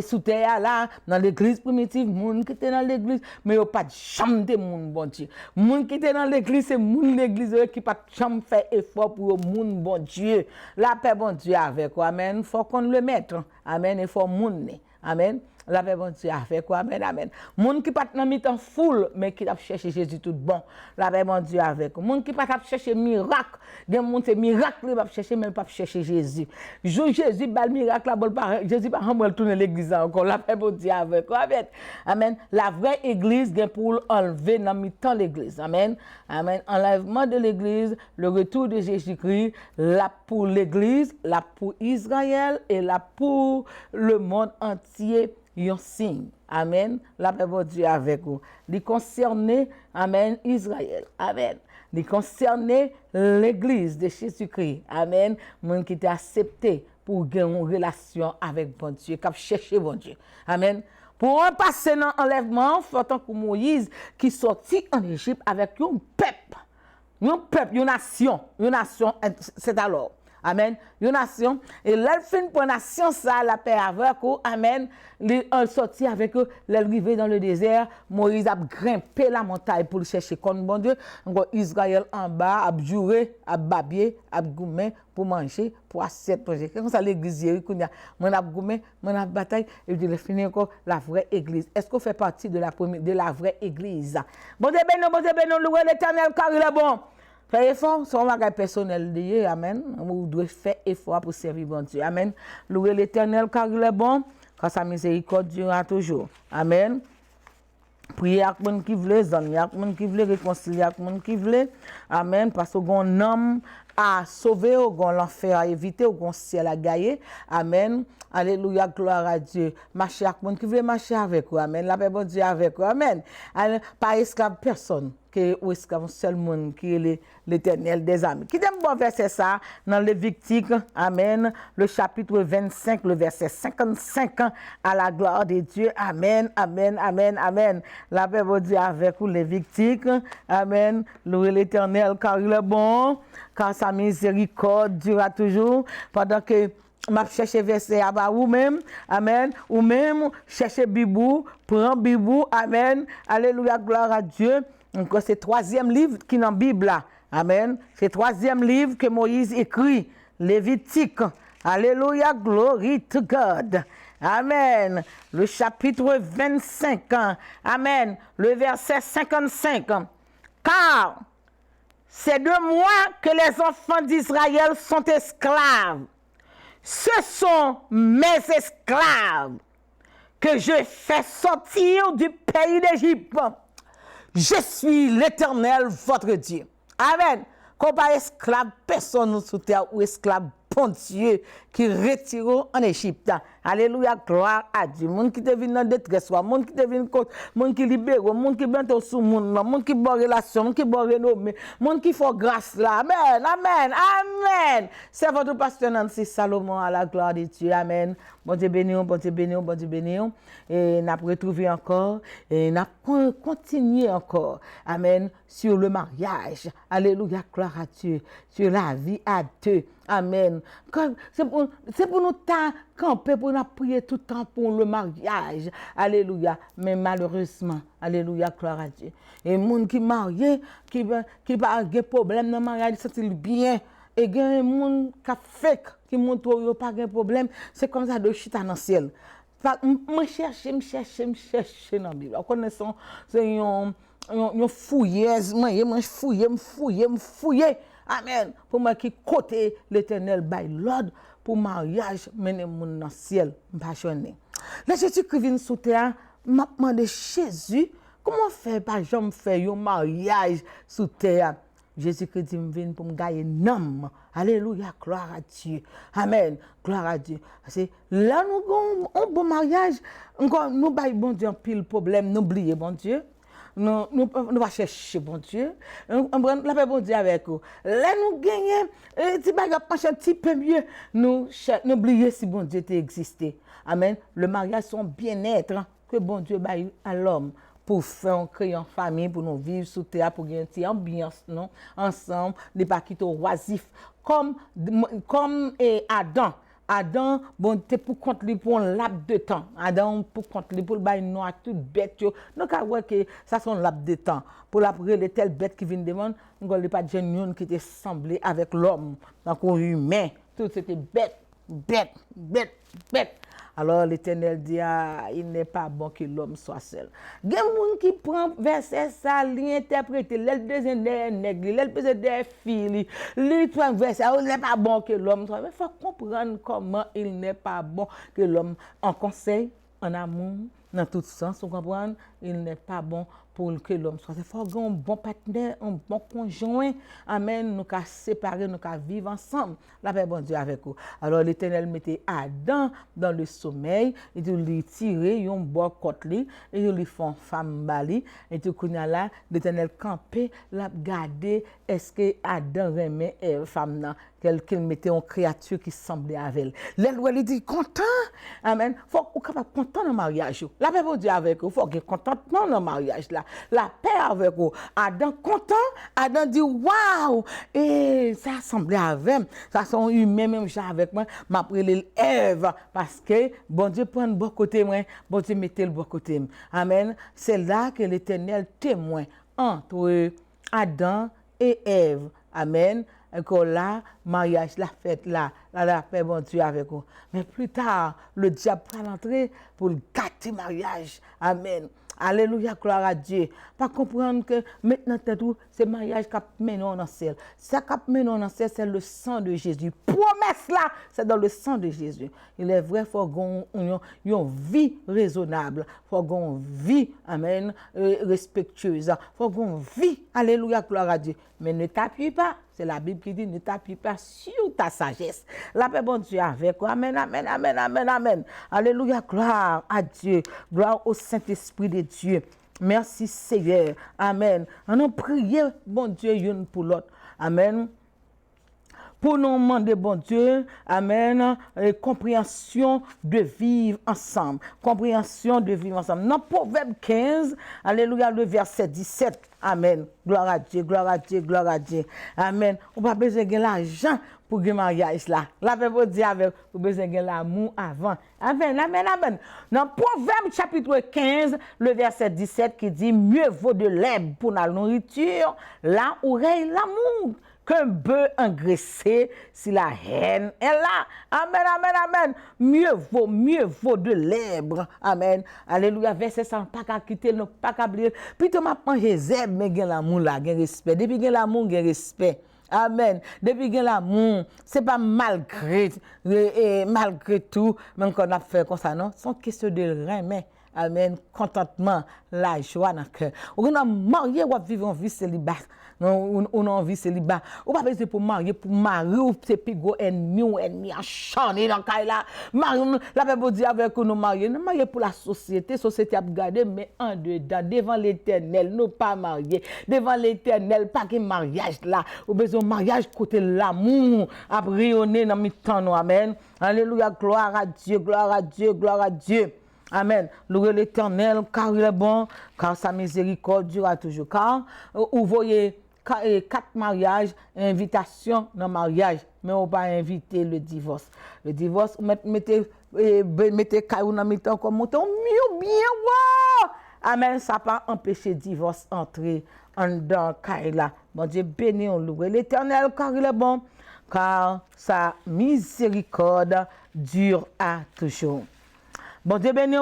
sous terre là, dans l'église primitive, monde qui était dans l'église, mais il pas de chambre de monde bon Dieu. Monde qui était dans l'église, c'est monde l'église qui pas de chambre fait effort pour monde bon Dieu. La paix bon Dieu avec quoi. Amen. Faut qu'on le mette. Amen. Il faut monde. Amen. La paix bon Dieu avec quoi. Amen, amen. Moun qui pas dans mi-temps foule mais qui a cherché Jésus tout bon. La paix bon Dieu avec. Moun qui pas chercher miracle, des moun c'est miracle il va chercher mais pas chercher Jésus. Jour Jésus bal miracle la bon pas Jésus pas retourner tourner l'église encore. La paix bon Dieu avec. Amen. Amen. La vraie église vient pour enlever dans mi-temps l'église. Amen. Amen. Enlèvement de l'église, le retour de Jésus-Christ, là pour l'église, là pour Israël et là pour le monde entier. Un signe. Amen. La paix de Dieu avec vous. Il concerne, amen, Israël. Amen. Il concerne l'église de Jésus-Christ. Amen. Moun qui t'a accepté pour gagner une relation avec bon Dieu, qui a cherché bon Dieu. Amen. Pour un passer dans l'enlèvement, tant que Moïse qui sortit en Égypte avec un peuple, une nation, c'est alors. Amen. Une nation. Et l'elfine pour nation, ça, la paix avec eux. Amen. On sortit avec eux, l'arrivée dans le désert. Moïse a grimpé la montagne pour chercher comme bon Dieu. Encore Israël en bas, a juré, a babier, a goumé pour manger, pour assiette. Comme ça, l'église, on a goumé, on a bataille. Et je vais finir encore la vraie église. Est-ce qu'on fait partie de la vraie église? Bon Dieu, louez l'Éternel car il est bon. Faire effort, c'est un bagage personnel lié, amen. Vous devez faire effort pour servir bon Dieu, amen. Louez l'Éternel car il est bon, car sa miséricorde durera toujours, amen. Priez avec les gens qui veulent, amis, avec les gens qui veulent réconcilier, avec les gens qui veulent, amen, parce qu'on a un homme à sauver, on a l'enfer à éviter, on a un ciel à gagner, amen. Alléluia, gloire à Dieu. Marchez avec les gens qui veulent marcher avec vous, amen. La paix de Dieu avec vous, amen. Pas esclave personne, que ou esclave seul monde qui est l'Éternel des amis. Qui t'aime bon verset ça dans Lévitique, amen, le chapitre 25, le verset 55, à la gloire de Dieu, amen, amen, amen, amen. La paix de Dieu avec vous, Lévitique, amen. Louez l'Éternel car il est bon, car sa miséricorde durera toujours, pendant que m'a cherché verset à bas ou même, amen, ou même chercher Bibou, prends Bibou, amen, alléluia, gloire à Dieu. Donc c'est le troisième livre qui est dans la Bible là, amen. C'est le troisième livre que Moïse écrit, Lévitique, alléluia, glory to God. Amen. Le chapitre 25, amen, le verset 55. Car c'est de moi que les enfants d'Israël sont esclaves. Ce sont mes esclaves que je fais sortir du pays d'Égypte. Je suis l'Éternel, votre Dieu. Amen. Qu'on pas esclave personne sous terre ou esclave bon Dieu qui retire en Égypte. Alléluia, gloire à Dieu. Monde qui te vient dans détresse, monde qui te vient contre, monde qui libère, monde qui bientôt sous monde qui bon relation, monde qui bon renommée, monde qui fait grâce là. Amen, amen, amen. C'est votre pasteur Nancy Salomon à la gloire de Dieu. Amen. Bon Dieu béni, bon Dieu béni, bon Dieu béni. Et n'a retrouvé encore et n'a continué encore. Amen. Sur le mariage. Alléluia, gloire à Dieu. Sur la vie à deux. Amen. C'est pour nous camper, pour nous prier tout le temps pour le mariage. Alléluia. Mais malheureusement, alléluia, gloire à Dieu. Et les gens qui mariés, qui pas de problème dans le mariage, c'est bien. Et il y a des gens qui fake, qui montrent qu'ils n'ont pas de problème. C'est comme ça de chita dans le ciel. Je cherche dans la Bible. Vous connaissez, c'est un fouilleuse. Je fouille. Amen. Pour moi qui côté l'Éternel by l'ordre pour mariage mener mon dans le ciel passionné. Là Jésus qui vient sous terre m'a demandé Jésus comment faire par exemple faire un mariage sous terre. Jésus qui dit me vient pour me gagner nom. Alléluia, gloire à Dieu. Amen. Gloire à Dieu. C'est là nous avons un bon mariage, nous bail bon Dieu en pile problème, n'oubliez bon Dieu. Nous va chercher bon Dieu. On prend la paix bon Dieu avec vous. Là nous gagnons, si bagarre penche un petit peu mieux, nous oublier si bon Dieu existé. Amen. Le mariage son bien-être que bon Dieu baille à l'homme pour faire créer une famille, pour nous vivre sous terre, pour gagner une ambiance non ensemble, ne pas quitter oisif comme Adam. Adam, bon, t'es pour compte lui pour un laps de temps. Adam, pour compte lui pour le bail noir, toute bête. Donc, à voir que ça, c'est un laps de temps. Pour l'après, les telles bêtes qui viennent demander, on ne pas de génie qui était semblé avec l'homme. Donc, on humain. Tout c'était bête. Alors l'Éternel dit, il n'est pas bon que l'homme soit seul. Il y a des gens qui prennent verset ça, l'interprètent, les deuxième des nègres, les deuxième des filles, les trois versets, il n'est pas bon que l'homme soit. Mais il faut comprendre comment il n'est pas bon que l'homme, en conseil, en amour, dans tout sens, vous comprenez, il n'est pas bon pour que l'homme soit. Il faut avoir un bon partenaire, un bon conjoint. Amen. Nous qu'à séparer, nous qu'à vivre ensemble. La paix, bon Dieu, avec vous. Alors, l'Éternel mettait Adam dans le sommeil, et il lui tirait un bon côte, et il lui fait une femme bali, et tout là, l'Éternel campait, l'a gardé, est-ce que Adam remet femme qu'il mettait une créature qui semblait avec elle. L'Éternel lui dit, content. Amen. Faut qu'on soit content dans le mariage. La paix, bon Dieu, avec vous. Faut qu'on soit content dans le mariage là. La paix avec vous. Adam content, Adam dit waouh, et ça semblait avec, ça sont humains même genre avec moi, m'a pris Ève parce que bon Dieu prend le bon côté moi, bon Dieu mettait le bon côté. Amen. C'est là que l'Éternel témoin entre Adam et Ève. Amen. Et que là, mariage, la fête là, la paix, bon Dieu avec vous. Mais plus tard, le diable va l'entrer pour le gâter mariage. Amen. Alléluia, gloire à Dieu. Pas comprendre que maintenant, c'est mariage qui mène dans le ciel. Ça qui mène dans le ciel, c'est le sang de Jésus. Promesse là, c'est dans le sang de Jésus. Il est vrai, il faut qu'on ait une vie raisonnable. Il faut qu'on ait une vie, amen, respectueuse. Il faut qu'on ait une vie, alléluia, gloire à Dieu. Mais ne t'appuie pas. C'est la Bible qui dit, ne t'appuie pas sur ta sagesse. La paix, bon Dieu, avec toi. Amen, amen, amen, amen, amen. Alléluia, gloire à Dieu. Gloire au Saint-Esprit de Dieu. Merci Seigneur. Amen. On a prié, bon Dieu, une pour l'autre. Amen. Pour nous demander, bon Dieu, amen, compréhension de vivre ensemble. Compréhension de vivre ensemble. Dans Proverbe 15, alléluia, le verset 17. Amen. Gloire à Dieu, gloire à Dieu, gloire à Dieu. Amen. On va besoin de l'argent pour le mariage là. La Bible dit avec, on a besoin de l'amour avant. Amen, amen, amen. Dans Proverbe chapitre 15, le verset 17 qui dit, mieux vaut de l'herbe pour la nourriture, là où règne l'amour, qu'un bœuf engraissé si la haine est là. Amen, amen, amen. Mieux vaut de l'herbe. Amen. Alléluia. Verset 100, pas qu'à quitter, non, pas qu'à oublier. Plutôt m'a mangé zèbre, mais gen l'amour là, gen respect. Depuis gen l'amour, gen respect. Amen. Depuis gen l'amour, c'est pas malgré tout, même qu'on a fait comme ça, non? C'est une question de rein, amen, contentement, la joie dans le cœur. On a marié ou vivre en vie célibat. On a envie célibat. On pas besoin pour marier, ou c'est plus gros ennemi acharné dans le là. La Bible dit avec nous marier pour la société a gardé, mais en dedans, devant l'Éternel, nous pas mariés. Devant l'Éternel, pas que mariage là. On besoin de mariage côté l'amour, à rayonner dans le temps, amen. Alléluia, gloire à Dieu, gloire à Dieu, gloire à Dieu. Amen. Louez l'Éternel, car il est bon, car sa miséricorde durera toujours. Car vous voyez 4 mariages, invitation dans le mariage, mais on va pas inviter le divorce. Le divorce, mettez caillou dans le temps comme montant, mieux bien, wow! Amen. Ça pas empêcher le divorce entrer dans caillou là. Bon Dieu béni, on loue l'Éternel, car il est bon, car sa miséricorde dure à toujours. Bon Dieu béni,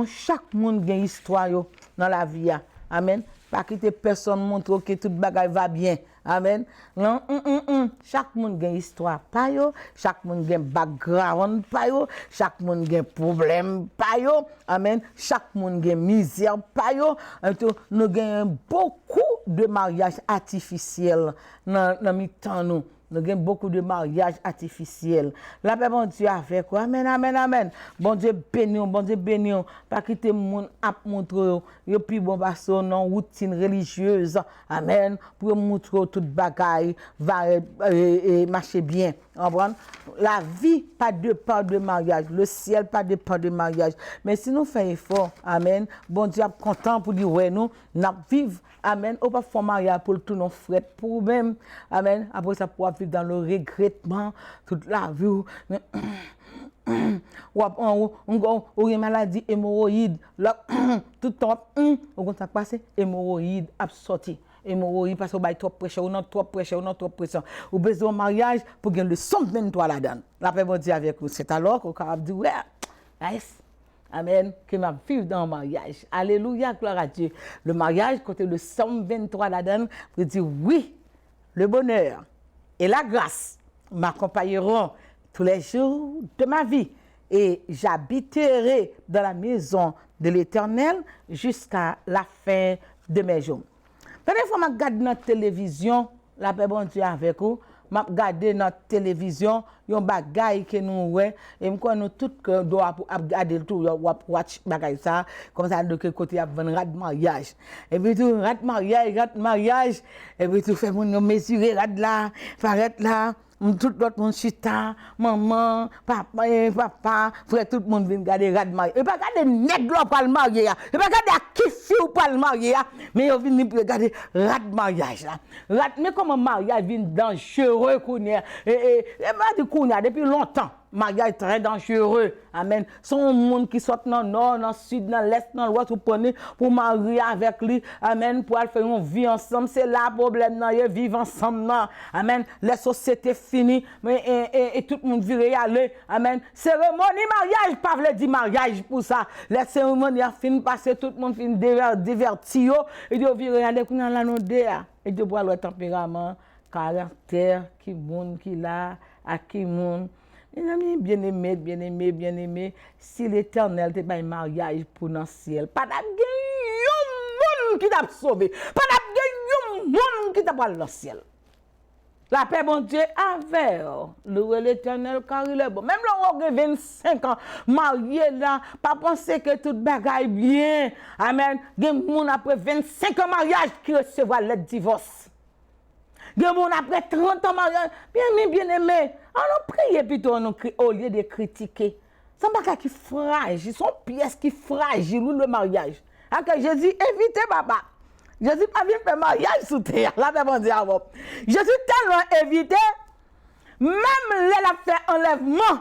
chaque monde a une histoire dans la vie. Amen. Pas quitter personne montre que toute bagaille va bien. Amen. Non, chaque monde a une histoire pa yo, chaque monde a un background pa yo, chaque monde a un problème pa yo. Amen. Chaque monde a misère pa yo. Nous avons beaucoup de mariages artificiels dans mi-temps nous. Nous avons beaucoup de mariages artificiels. La paix, bon Dieu, avec quoi? Amen, amen, amen. Bon Dieu, béni, pas quitter le monde à montrer, et puis bon, parce que non, routine religieuse. Amen. Pour montrer toute bagaille va marcher bien. La vie, pas de part de mariage. Le ciel, pas de part de mariage. Mais si nous faisons effort, amen, bon Dieu, content pour dire, ouais, nous vivons. Amen. On va faire mariage pour tout nos frères, pour nous-mêmes. Amen. Après ça, pour vivre dans le regrettement toute la vie. Ou une maladie hémorroïde. Tout le temps, on va passer hémorroïde, absorti. Hémorroïde parce qu'on a trop pression, on a trop pression. Ou besoin de mariage pour gagner le 123 là-dedans. La paix va dire avec vous. C'est alors qu'on va dire, ouais, nice. Amen, que ma vivre dans le mariage. Alléluia, gloire à Dieu. Le mariage, côté le 123 là-dedans, pour dire oui, le bonheur et la grâce m'accompagneront tous les jours de ma vie. Et j'habiterai dans la maison de l'Éternel jusqu'à la fin de mes jours. Dernière fois, je regarde notre télévision, la paix bon Dieu avec vous. Je regarde notre télévision, il y a un bagage que nous voyons, et nous tous doit regarder tout, watch bagage ça, comme ça de quel côté il y a un rat de mariage. Et puis tout rat de mariage, et puis tout fait mon mesurer rat là, paraître là. Tout l'autre monde chita, maman, papa, frère, tout le monde vient regarder rat de mariage. Et pas regarder nègre pour le marier, et pas regarder qui fille pour le marier, mais ils viennent regarder rat de mariage là. Mais comment mariage vient dangereux qu'on est, et m'a dit qu'on a depuis longtemps. mariage très dangereux. Amen. Son monde qui sort dans le nord, dans le sud, dans l'est, dans l'ouest, vous prenez pour marier avec lui. Amen. Pour faire une vie ensemble. C'est là le problème. Vivre ensemble. Amen. Les sociétés finies. Et tout le monde vire aller. Amen. Cérémonie mariage, pas veut dire mariage pour ça. Les cérémonies finissent passer, tout le monde finit diverti. Et ils vire aller dans la nodéa. Et ils voient le tempérament, caractère, qui monde qui là, à qui monde. Mes amis, bien-aimés, si l'Éternel te fait un mariage pour dans le ciel, pas d'abord monde qui t'a sauvé, pas d'abord monde qui t'a pas dans le ciel. La paix, bon Dieu, avec louer l'Éternel car il est bon. Même là, on a 25 ans, marié là, pas penser que tout bagaille bien. Amen. Il y a des gens après 25 ans mariage qui recevra le divorce. Il y a des gens après 30 ans mariage, bien aimé. On prie plutôt au lieu de critiquer. C'est un bagage qui est fragile, son pièce qui est fragile, le mariage. Alors Jésus, évitez papa. Jésus pas venu faire mariage sous terre. Là, c'est bon Dieu avant. Jésus tellement évité, même là, a fait enlèvement,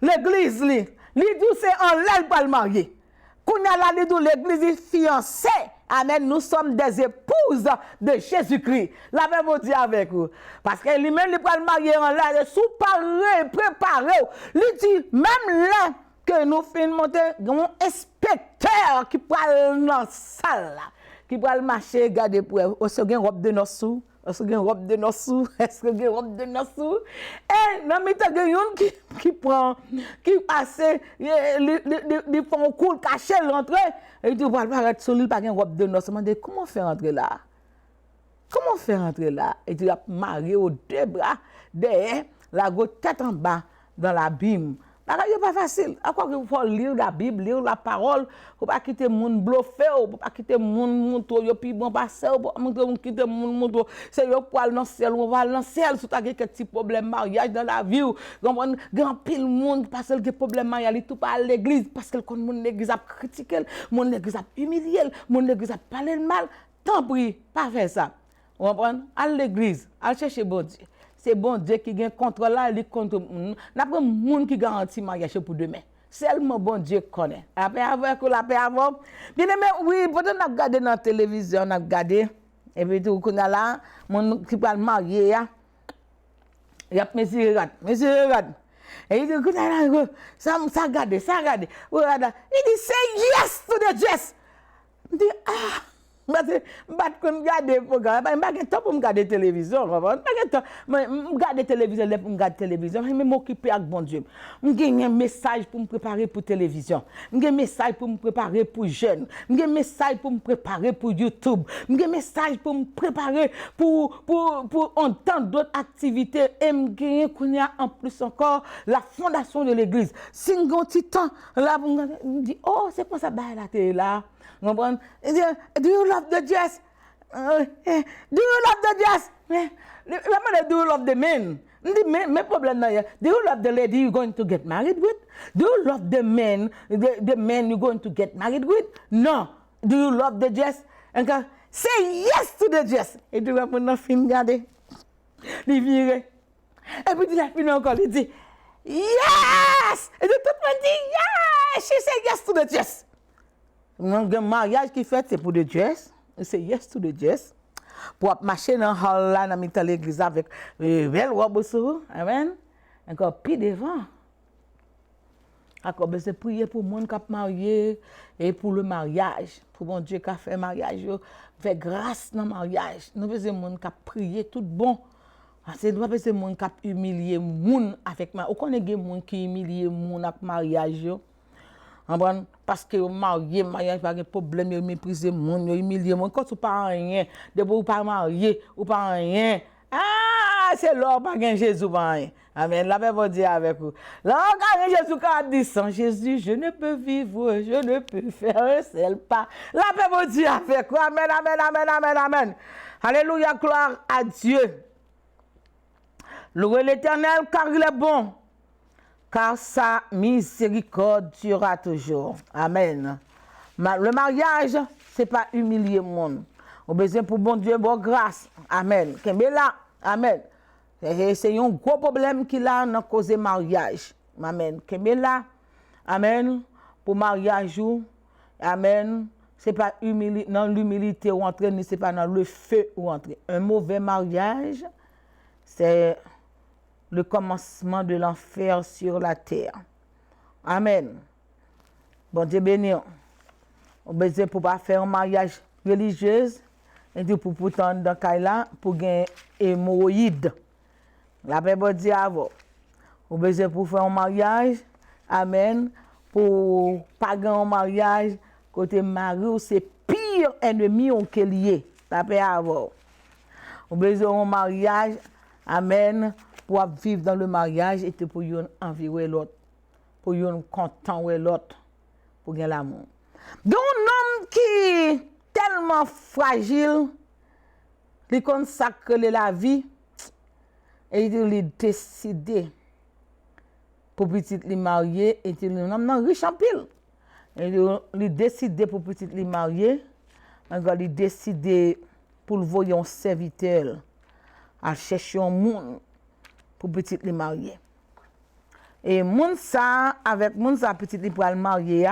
l'église, lui dit c'est enlève pas le marié. Quand on a là, l'église est fiancée. Amen, nous sommes des épouses de Jésus-Christ. La même bon Dieu avec vous. Parce que lui-même, il peut le marier en là, sous-paré, préparé. Il dit, même là, que nous finissons monter, un inspecteur qui parle dans la salle là. Qui va le marcher, regarder pour est-ce qu'il y a une robe de noces sous? Est-ce qu'il y a une robe de noces sous? Est-ce qu'il y a une robe de noces sous? Et dans le temps, il y a une qui prend, qui passe, il fait un coup caché l'entrée, et il dit, voilà, arrête sur lui, pas une robe de noces. Je me dis, comment faire entrer là? Comment faire entrer là? Et il a marié aux deux bras, derrière, la tête en bas, dans l'abîme. Ce n'est pas facile. À quoi il faut lire la Bible, lire la parole, pour ne pas quitter le monde bluffé, pour ne pas quitter le monde montrer, puis bon passer, pour ne pas quitter le monde montrer. C'est pour aller dans le ciel, on va aller dans le ciel, si tu as quelques petits problèmes de mariage dans la vie, grand pile monde parce qu'il y a des problèmes de mariage, tout pas à l'église, parce que le monde l'église a critiqué, le monde l'église a humilié, le monde l'église a parlé de mal. Tant pis, pas faire ça. Vous comprenez? À l'église, à chercher bon Dieu. C'est bon Dieu qui gagne contrôle là, il contrôle. N'a pas monde qui garantit mariage pour demain. Seulement bon Dieu connaît. Après avec la paix avant. Bien aimé, oui, peut-être on a regardé dans la télévision, on a regardé et puis tout qu'on a là, mon qui va marier il y a monsieur regarde. Et il dit écoute là, ça regarde. Regarde. Il dit say yes to the yes. Il dit ah parce que je ne regarde pas programme, je n'ai pas temps pour regarder la télévision. Je n'ai pas temps pour regarder la télévision, je m'occupe avec bon Dieu. J'ai un message pour me préparer pour la télévision. J'ai un message pour me préparer pour les jeunes. J'ai un message pour me préparer pour YouTube. J'ai un message pour me préparer pour entendre d'autres activités. Et j'ai en plus encore la fondation de l'église. Si j'ai un petit temps, là, je me dis, oh, c'est quoi ça, la télé là? Do you love the dress? Do you love the dress? Do you love the men? My problem is, do you love the lady you're going to get married with? Do you love the men you're going to get married with? No. Do you love the dress? And say yes to the dress. Et tu vas pour nous film regarder. Il vire. Et puis il a fini encore, il dit yes! Et tout le monde dit yes! She said yes to the dress. Le mariage qui fait, c'est pour the dress. C'est yes to the dress. Pour marcher dans le hall là, dans l'église avec belle robe sur. Amen. Encore puis devant. Encore, c'est prier pour le monde qui a marié et pour le mariage. Pour mon Dieu qui a fait mariage, fait grâce dans le mariage. Nous faisons monde qui a prié tout bon. C'est nous faisons monde qui a humilié monde avec moi. On connaît des monde qui humilie monde avec mariage. Parce que mariage pas de problème, ils méprisent le monde, ils humilient le monde. Quand tu pas rien, de vous pas marié ou pas rien. Ah, c'est l'or pas gain Jésus pas rien. Amen. La paix va dire avec vous. Là, quand Jésus a dit sans Jésus, je ne peux vivre, je ne peux faire un seul pas. La paix va dire avec vous. Amen, amen, amen, amen, amen. Alléluia, gloire à Dieu. Louez l'Éternel car il est bon. Car sa miséricorde durera toujours. Amen. Le mariage, ce n'est pas humilier le monde. On a besoin pour bon Dieu, bonne grâce. Amen. Là, amen. C'est un gros problème qu'il a dans cause du mariage. Amen. Kembe là. Amen. Pour mariage ou. Amen. C'est pas dans l'humilité ou entrer, ni c'est pas dans le feu ou entrer. Un mauvais mariage, c'est le commencement de l'enfer sur la terre. Amen. Bon Dieu béni. On besoin pour pas faire un mariage religieux et pour pourtant dans là pour gagner hémorroïde. La paix bon Dieu avant. On besoin pour faire un mariage. Amen. Pour pas gagner un mariage côté mari c'est pire ennemi on que lié. La paix avant. On besoin un mariage. Amen. Pour vivre dans le mariage et pour y envirer l'autre. Pour y content ouais l'autre. Pour gagner l'amour. Donc, un homme qui est tellement fragile, il consacre la vie et il décide pour petit lui marier et il est un homme riche en pile. Il décide pour petit lui marier, il décide pour le voyer un serviteur à chercher un monde pour petit lui marier. Et moun ça avec moun ça petit lui pour le marier.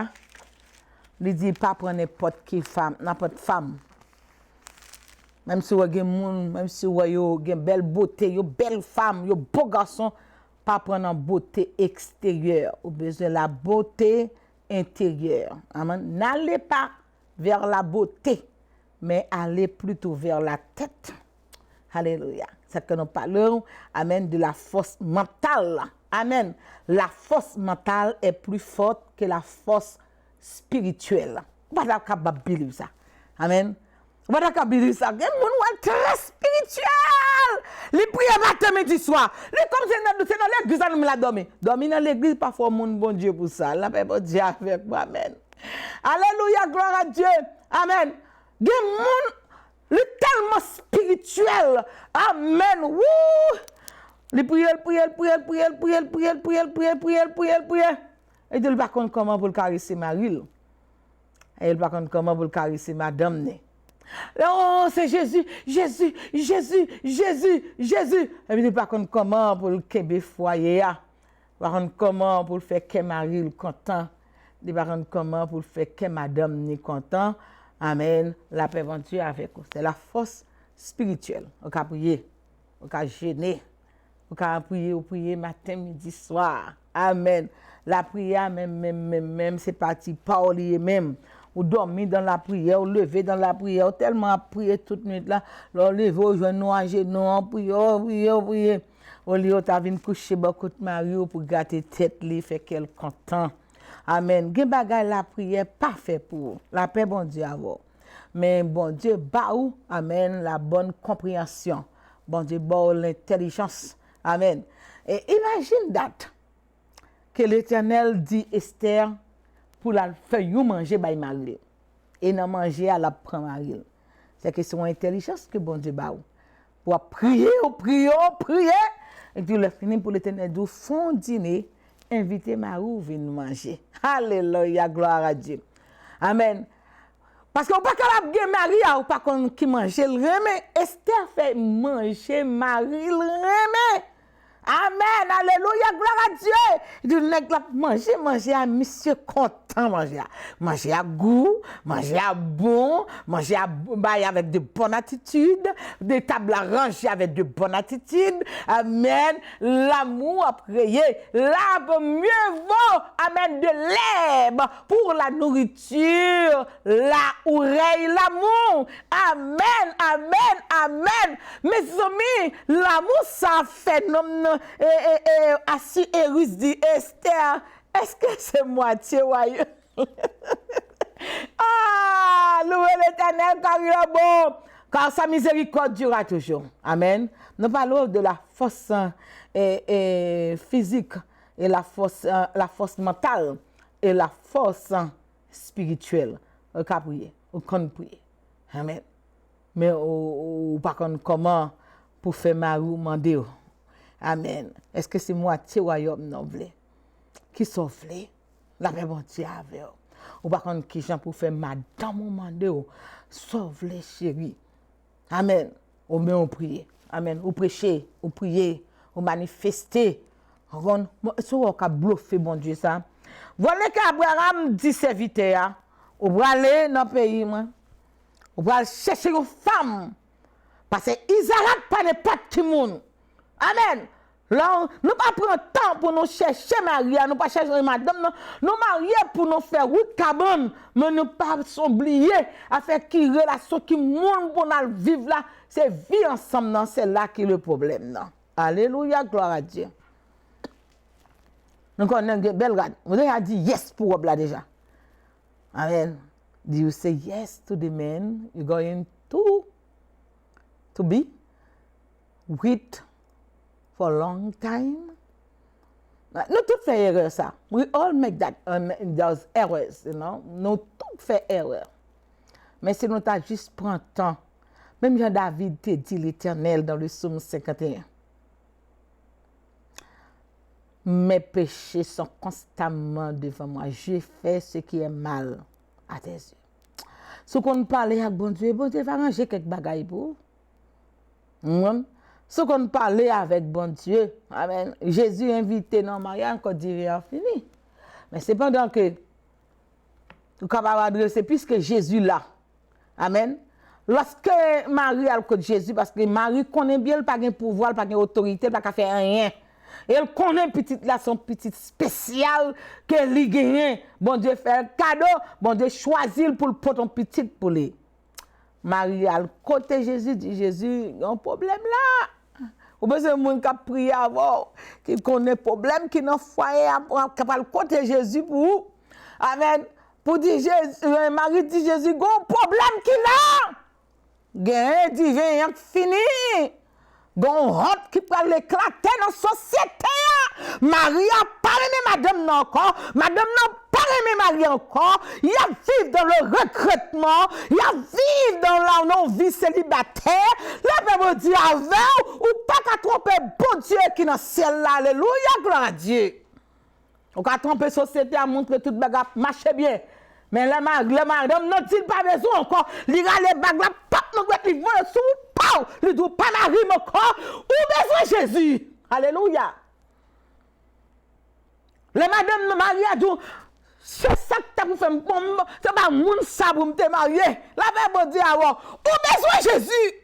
Il dit pas prendre n'importe qui femme, n'importe femme. Même si vous avez moun, même si vous avez une belle beauté, une belle femme, un beau garçon, pas prendre une beauté extérieure, ou besoin de la beauté intérieure. Amen. N'allez pas vers la beauté, mais allez plutôt vers la tête. Alléluia. C'est que nous parlons, amen, de la force mentale. Amen. La force mentale est plus forte que la force spirituel. Vous n'êtes pas capable de dire ça. Amen. Vous n'êtes pas capable de dire ça. Il y a des gens très spirituels. Les prières matin, midi, soir. Les comme c'est dans l'église, nous la dormir. Dormir dans l'église, parfois, mon bon Dieu pour ça. La paix, bon Dieu avec moi. Amen. Alléluia, gloire à Dieu. Amen. Il y a des gens tellement spirituels. Amen. Wouh. Les prières. Et il ne pas comment pour le caresser Marie. Et il ne pas comment pour le caresser madame. Oh, c'est Jésus. Et il ne pas comment pour le kembe foyer. Pas comment pour le faire que Marie content. Il ne pas comment pour le faire que madame ni content. Amen. La paix de Dieu avec vous. C'est la force spirituelle. On peut prier. On peut gêner. On peut prier matin, midi, soir. Amen. La prière, même, c'est parti, parler même. Ou dormir dans la prière, ou lever dans la prière, tellement prier toute nuit là. Là, lever, au genou, à genoux, prier. Au lieu de venir coucher beaucoup de Marie pour gâter tête, li, fait qu'elle content. Amen. Gen bagay la prière parfait pour la paix, bon Dieu, avant. Mais bon Dieu, ba ou, amen, la bonne compréhension. Bon Dieu, ba l'intelligence. Amen. Et imagine that. Que l'Éternel dit Esther pour la faire manger by Marie et non manger à la prendre Marie. C'est que c'est une intelligence que bon Dieu ba ou. Pour prier et puis le fini pour l'Éternel dit font dîner, inviter Marie venir manger. Alléluia, gloire à Dieu. Amen. Parce qu'on pas capable de Marie ou pas qui manger le remet. Esther fait manger Marie le remet. Amen, alléluia, gloire à Dieu. Il dit, manger à monsieur content, manger à goût, manger à bon, manger avec de bonnes attitudes, des tables rangées avec de bonnes attitudes. Amen. L'amour à prier, l'arbre mieux vaut, amen, de l'herbe pour la nourriture, la oreille, l'amour. Amen. Mes amis, l'amour, ça fait assis et russe dit Esther, est-ce que c'est moitié royaume? Ah, louez l'Éternel car il est bon, car sa miséricorde durera toujours. Amen. Nous parlons de la force physique et la force mentale et la force spirituelle. On peut prier, on peut prier. Amen. Mais on pas comment pour faire Marie demander. Amen. Est-ce que c'est moitié royaume non vle? Qui souffle? La paix bon Dieu avec. Ou pas contre qui gens pour faire madame ou mandé sauve chérie. Amen. Ou mais on prie. Amen. Ou prêcher, ou prier, ou manifester So on a bluffé, bon Dieu, ça. Voilà qu'Abraham dit serviteur, ou va aller dans le pays, ou va chercher une femme. Parce que Isaac pas n'importe qui monde. Amen. Là, nous pas prendre temps pour nous chercher Maria, nous pas chercher madame, nous marier pour nous faire route cabane, mais nous pas oublier à faire qui relation qui monde pour nous vivre là, c'est vivre ensemble, non, c'est là qui est le problème, non. Alléluia, gloire à Dieu. Donc, on a une belle regarde. Vous avez dit yes pour là déjà. Amen. Do you say yes to the man you're going to be with for a long time? Nous tous faisons erreur ça. We all make that, those errors, you know. Nous tous faisons erreur. Mais si nous t'as juste prendre temps, même Jean-David te dit l'Éternel dans le psaume 51. Mes péchés sont constamment devant moi. Je fais ce qui est mal à tes yeux. Si on parle avec bon Dieu va arranger quelques bagailles pour vous. Si on parle avec bon Dieu, amen. Jésus invité dans le mariage, encore dit rien fini. Mais c'est pendant que vous capable adresser puisque Jésus là. Amen. Lorsque Marie a le code Jésus, parce que Marie connaît bien, elle n'a pas de pouvoir, pas d'autorité, elle n'a pas faire rien. Elle connaît petite là, son petite spécial qu'elle lui gagne. Bon Dieu fait un cadeau, bon Dieu choisit pour le porter un petit pour lui. Marie a le côté Jésus, dit Jésus, il y a un problème là. Ou bien c'est un monde qui a prié avant, qui connaît problème, qui n'a foyer, qui a le côté Jésus pour vous. Amen. Pour dire Jésus, Marie dit Jésus, il y a un problème qu'il a. Gain divin fini. Gon honte qui peut l'éclater dans la société. Marie a pas aimé madame non encore. Madame n'a pas aimé Marie encore. Il a vivre dans le regrettement. Il a vivre dans la non-vie célibataire. La Bible dit avec ou pas qu'à tromper bon Dieu qui est dans le ciel là. Alléluia, gloire à Dieu. On a trompé la société à montrer toute bagarre marche bien. Mais le madame n'a pas besoin encore. Il a les bagues là, pas nous il vole sous pau. Il dit pas Marie encore. Où besoin Jésus. Alléluia. Le madame Marie a dit c'est ça que tu as fait c'est pas moun ça pour me te marier. La Bible dit alors où besoin Jésus.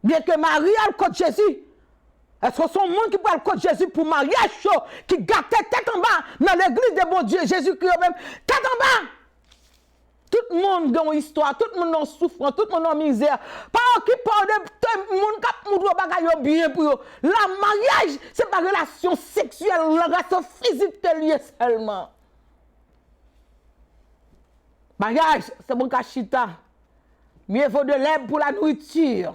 Bien que Marie a le code Jésus. Est-ce que son monde qui parle contre Jésus pour mariage chaud, qui gâte tête en bas dans l'église de bon Dieu, Jésus-Christ même, tête en bas. Tout le monde a une histoire, tout le monde a souffrance, tout le monde a misère. Par qui parle de tout le monde qui a un bien pour eux. Le mariage, ce n'est pas une relation sexuelle, une relation physique liée seulement. Mariage, c'est mon cachita. Mieux vaut de l'herbe pour la nourriture.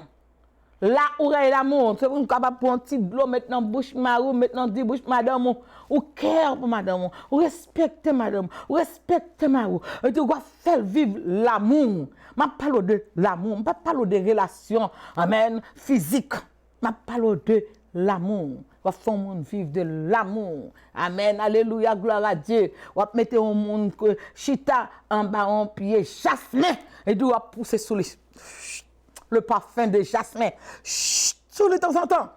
La oreille l'amour, c'est pour capable prendre un petit de l'eau maintenant bouche marou, maintenant dit bouche madame ou cœur pour madame, ou respecter madame, ou respecter marou. Et tu dois faire vivre l'amour. Je parle de l'amour, je parle de relations, amen, physique. Je parle de l'amour. On va faire un monde vivre de l'amour. Amen. Alléluia, gloire à Dieu. On va mettre un monde chita en bas en pied, jasmin, et tu vas pousser sous les le parfum de jasmin. Chut, sous de temps en temps.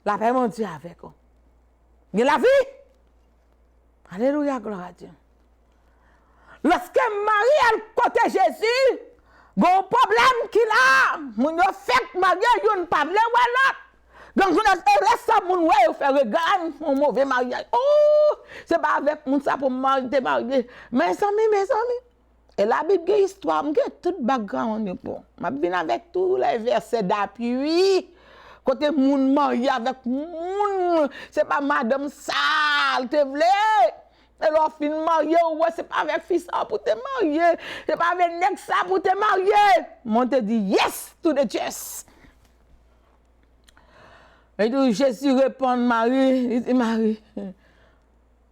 La paix, mon Dieu, avec vous. Mais la vie. Alléluia, gloire à Dieu. Lorsque Marie a le côté Jésus, il y a un problème qu'il a. Mon Dieu fait Marie, il n'y a pas de voilà. Donc, on laisse ça, mon ouais, faire regarder un mauvais mariage. Oh, c'est pas avec mon ça pour me marier. Mes amis. Et la Bible a une histoire, je tout le background. Je viens avec tous les versets d'appui. Côté moun marié avec moun, c'est pas madame sale, te vle. Et leur fin marié, ouais, c'est pas avec fils ça pour te marier. C'est pas avec nèg ça pour te marier. Moi te dit yes to the yes. Et donc Jésus répond Marie, il dit Marie,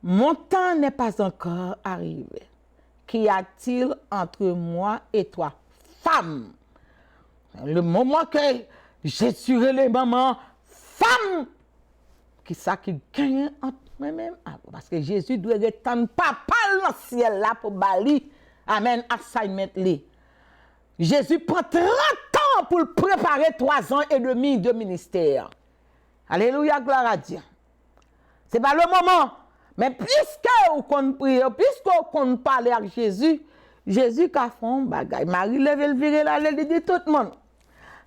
mon temps n'est pas encore arrivé. Qu'y a-t-il entre moi et toi, femme? Le moment que j'ai tué les mamans, femme, qui ça qui gagne entre moi-même? Parce que Jésus doit attendre papa dans le ciel là pour bali. Amen, assignment li. Jésus prend 30 ans pour préparer 3 ans et demi de ministère. Alléluia, gloire à Dieu. Ce n'est pas le moment. Mais puisque vous comptez prier, puisque vous comptez parler avec Jésus, Jésus a fait un bagage. Marie lève le viré là, elle dit tout le monde.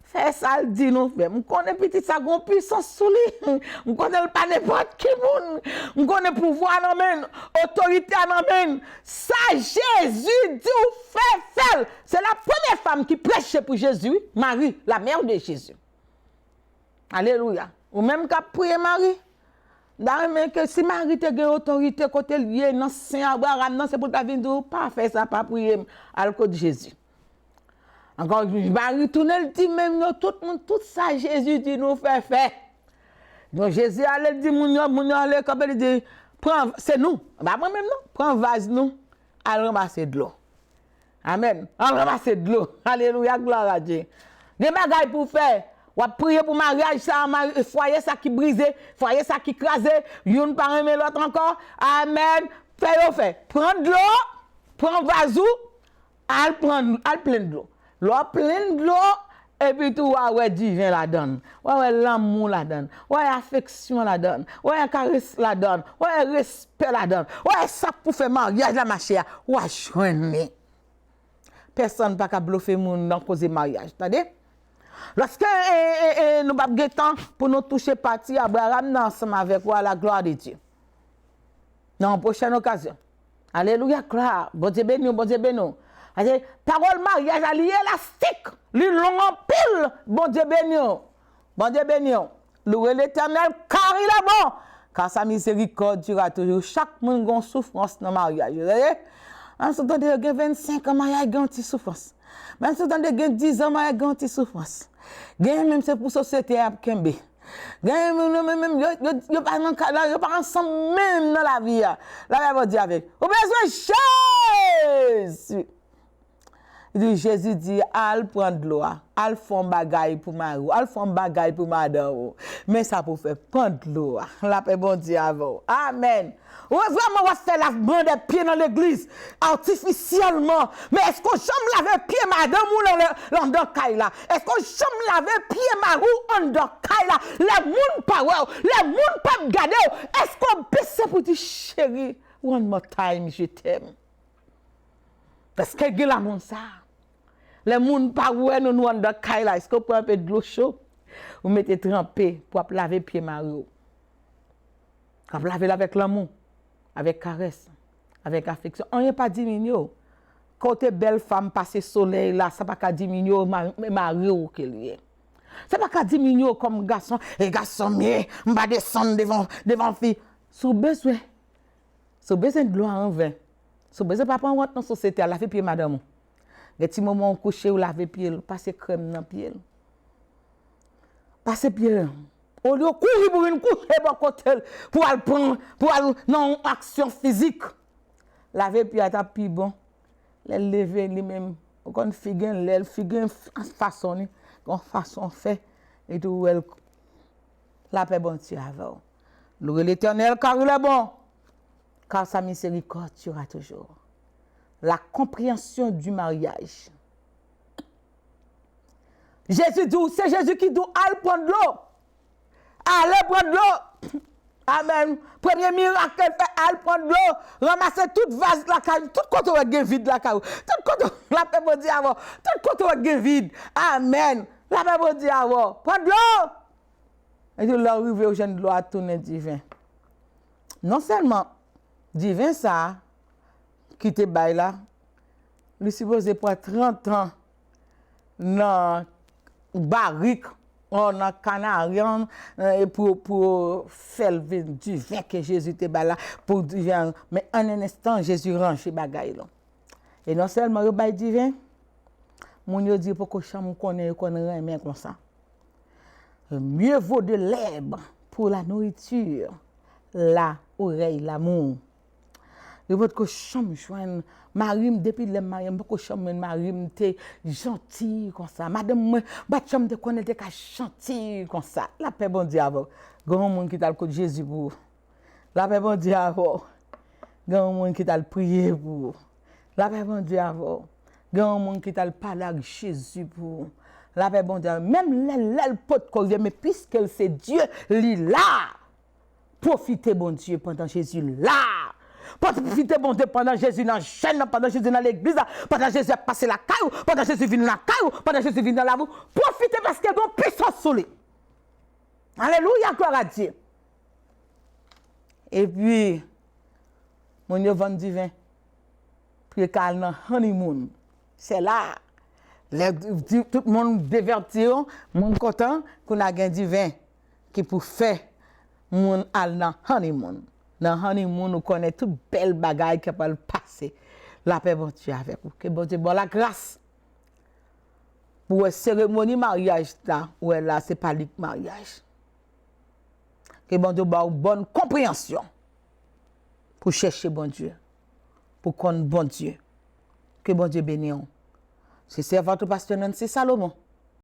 Fais ça, elle dit nous fait. Je connais petit ça, gon puissance sous lui. Je connais pas n'importe qui monde. Je connais pouvoir en main, autorité en main. Ça, Jésus dit ou fait. C'est la première femme qui prêche pour Jésus, Marie, la mère de Jésus. Alléluia. Ou même qu'à prier Marie. D'ailleurs, que si Marie te gagne autorité côté lié dans Saint Abraham, non c'est pour ta vie pas faire ça, pas prier à l'côté de Jésus. Encore Marie tourne le dit même tout le monde tout ça Jésus dit nous faire. Donc Jésus allait dire mon allait comme il dit prends c'est nous. Bah moi même non, prends vase nous, allez ramasser de l'eau. Amen. On ramasser de l'eau. Alléluia, gloire à Dieu. Des bagages pour faire. On va prier pour mariage, ça, foyer ça qui brisé, foyer ça qui crasé, une par un l'autre encore. Amen. Fait. Prends de l'eau, prends vazou, al plein de l'eau. L'eau plein de l'eau, et puis tout, ouais, divin la donne. Ouais, l'amour la donne. Ouais, affection la donne. Ouais, caresse la donne. Ouais, respect la donne. Ouais, ça pour faire mariage la ma chère. Ouais, joindre. Personne n'a pas bluffer moun dans cause mariage. Attendez? Lorsque nous avons le temps pour nous toucher partie Abraham ensemble avec la gloire de Dieu. Dans la prochaine occasion. Alléluia, gloire. Bon Dieu béni, bon Dieu béni. Parole mariage allié élastique. Lui long en pile. Bon Dieu béni. Bon Dieu béni. Louez l'Éternel car il est bon. Car sa miséricorde durera toujours. Chaque monde a une souffrance dans le mariage. Vous voyez? En ce temps, il y a 25 ans, il y a une souffrance. Même si vous avez 10 ans, il y a une souffrance. Même c'est pour la société à Kembe. Même, vous pas ensemble même dans la vie. La Bible va dire avec. Vous avez besoin de Jésus. Jésus dit, al prendre de l'eau, al font bagaille pour Marie, al font bagaille pour madame. Mais ça pour faire prendre de l'eau. La paix bon Dieu avant. Amen. Ou vraiment, on va faire lavement des pieds dans l'église, artificiellement. Mais est-ce qu'on chambre laver pied madame ou dans Kaila? Est-ce qu'on chambre laver pied Marou dans Kaila? Les moun pas ouais, les moun pas garder. Est-ce qu'on baisse pour dire chérie, one more time, je t'aime. Est-ce que la moun ça? Les moun pas ouais nous dans Kaila. Est-ce qu'on prend un peu de l'eau chaude? Vous mettez trempé pour laver pied Marou. Quand vous lavez avec l'amour. Avec caresse, avec affection. On n'est pas diminué. Quand une belle femme passe soleil là, ça ne va pas diminuer mari ou qu'elle est. Ça ne va pas diminuer comme garçon. Et garçon, mais on va descendre devant fille. Sous besoin de l'eau en vain. Sous besoin pas prendre dans la société, laver pied madame. Les petits moments où coucher ou laver pied, passer crème dans pied. Passer pied. Au lieu de courir pour une couche bon côté pour aller prendre pour aller non action physique. Laver puis à tapis bon. Les lever lui-même on figue l'aile figue façon en façon fait et tout elle la paix bon Dieu avant. Louez l'Éternel car il est bon. Car sa miséricorde durera toujours. La compréhension du mariage. Jésus dit c'est Jésus qui dit allez prendre l'eau. Allez prendre l'eau. Amen. Premier miracle fait, allez prendre l'eau. Ramasser toute vase la caille. Tout côté où est vide la caille. Tout côté la paix bon Dieu avant. Tout côté où est vide. Amen. La paix bon Dieu avant. Prendre l'eau. Et je l'arrive au jeune de l'eau à tourner divin. Non seulement divin ça, qui te baille là, lui supposé pour 30 ans dans barrique. On a canarien pour faire du vin que Jésus te bat là pour du vin. Mais en un instant, Jésus range bagaille là. Et non seulement il bail du vin, mon yo dit pour que chambre connaît rien comme ça. Mieux vaut de l'herbe pour la nourriture, la oreille, l'amour. Et votre cochon joindre Marim depuis le mariage beaucoup chambre Marim t'es gentil comme ça madame moi ba chambre te connaît t'es gentil comme ça la paix bon Dieu avant grand monde qui t'a le côté Jésus pour la paix bon Dieu avant grand monde qui t'a le prier pour la paix bon Dieu avant grand monde qui t'a le parler avec Jésus pour la paix bon Dieu, même l'elle pot corriger, mais puisque c'est Dieu, il là. Profitez, bon Dieu, pendant Jésus là. Profitez, bon Dieu, pendant Jésus dans la chaîne, pendant Jésus dans l'église, pendant Jésus a passé la caille, pendant Jésus vient dans la caille, pendant Jésus vient dans la boue. Profitez parce qu'il y a une puissance sur lui. Alléluia, gloire à Dieu. Et puis, mon Dieu, vend du vin. Puis, quand on a honeymoon, c'est là. Tout le monde diverti, tout le monde content qu'on a gagné du vin qui pour faire mon al dans honeymoon. Dans honeymoon, on connaît toute belle bagaille qui peut passer. La paix, bon Dieu, avec vous. Que bon Dieu, bon la grâce. Pour la cérémonie mariage, là, où elle là, c'est pas le mariage. Que bon Dieu, bon, bonne compréhension pour chercher bon Dieu. Pour connaître bon Dieu. Que bon Dieu bénisse. C'est servant au pasteur Nancy Salomon.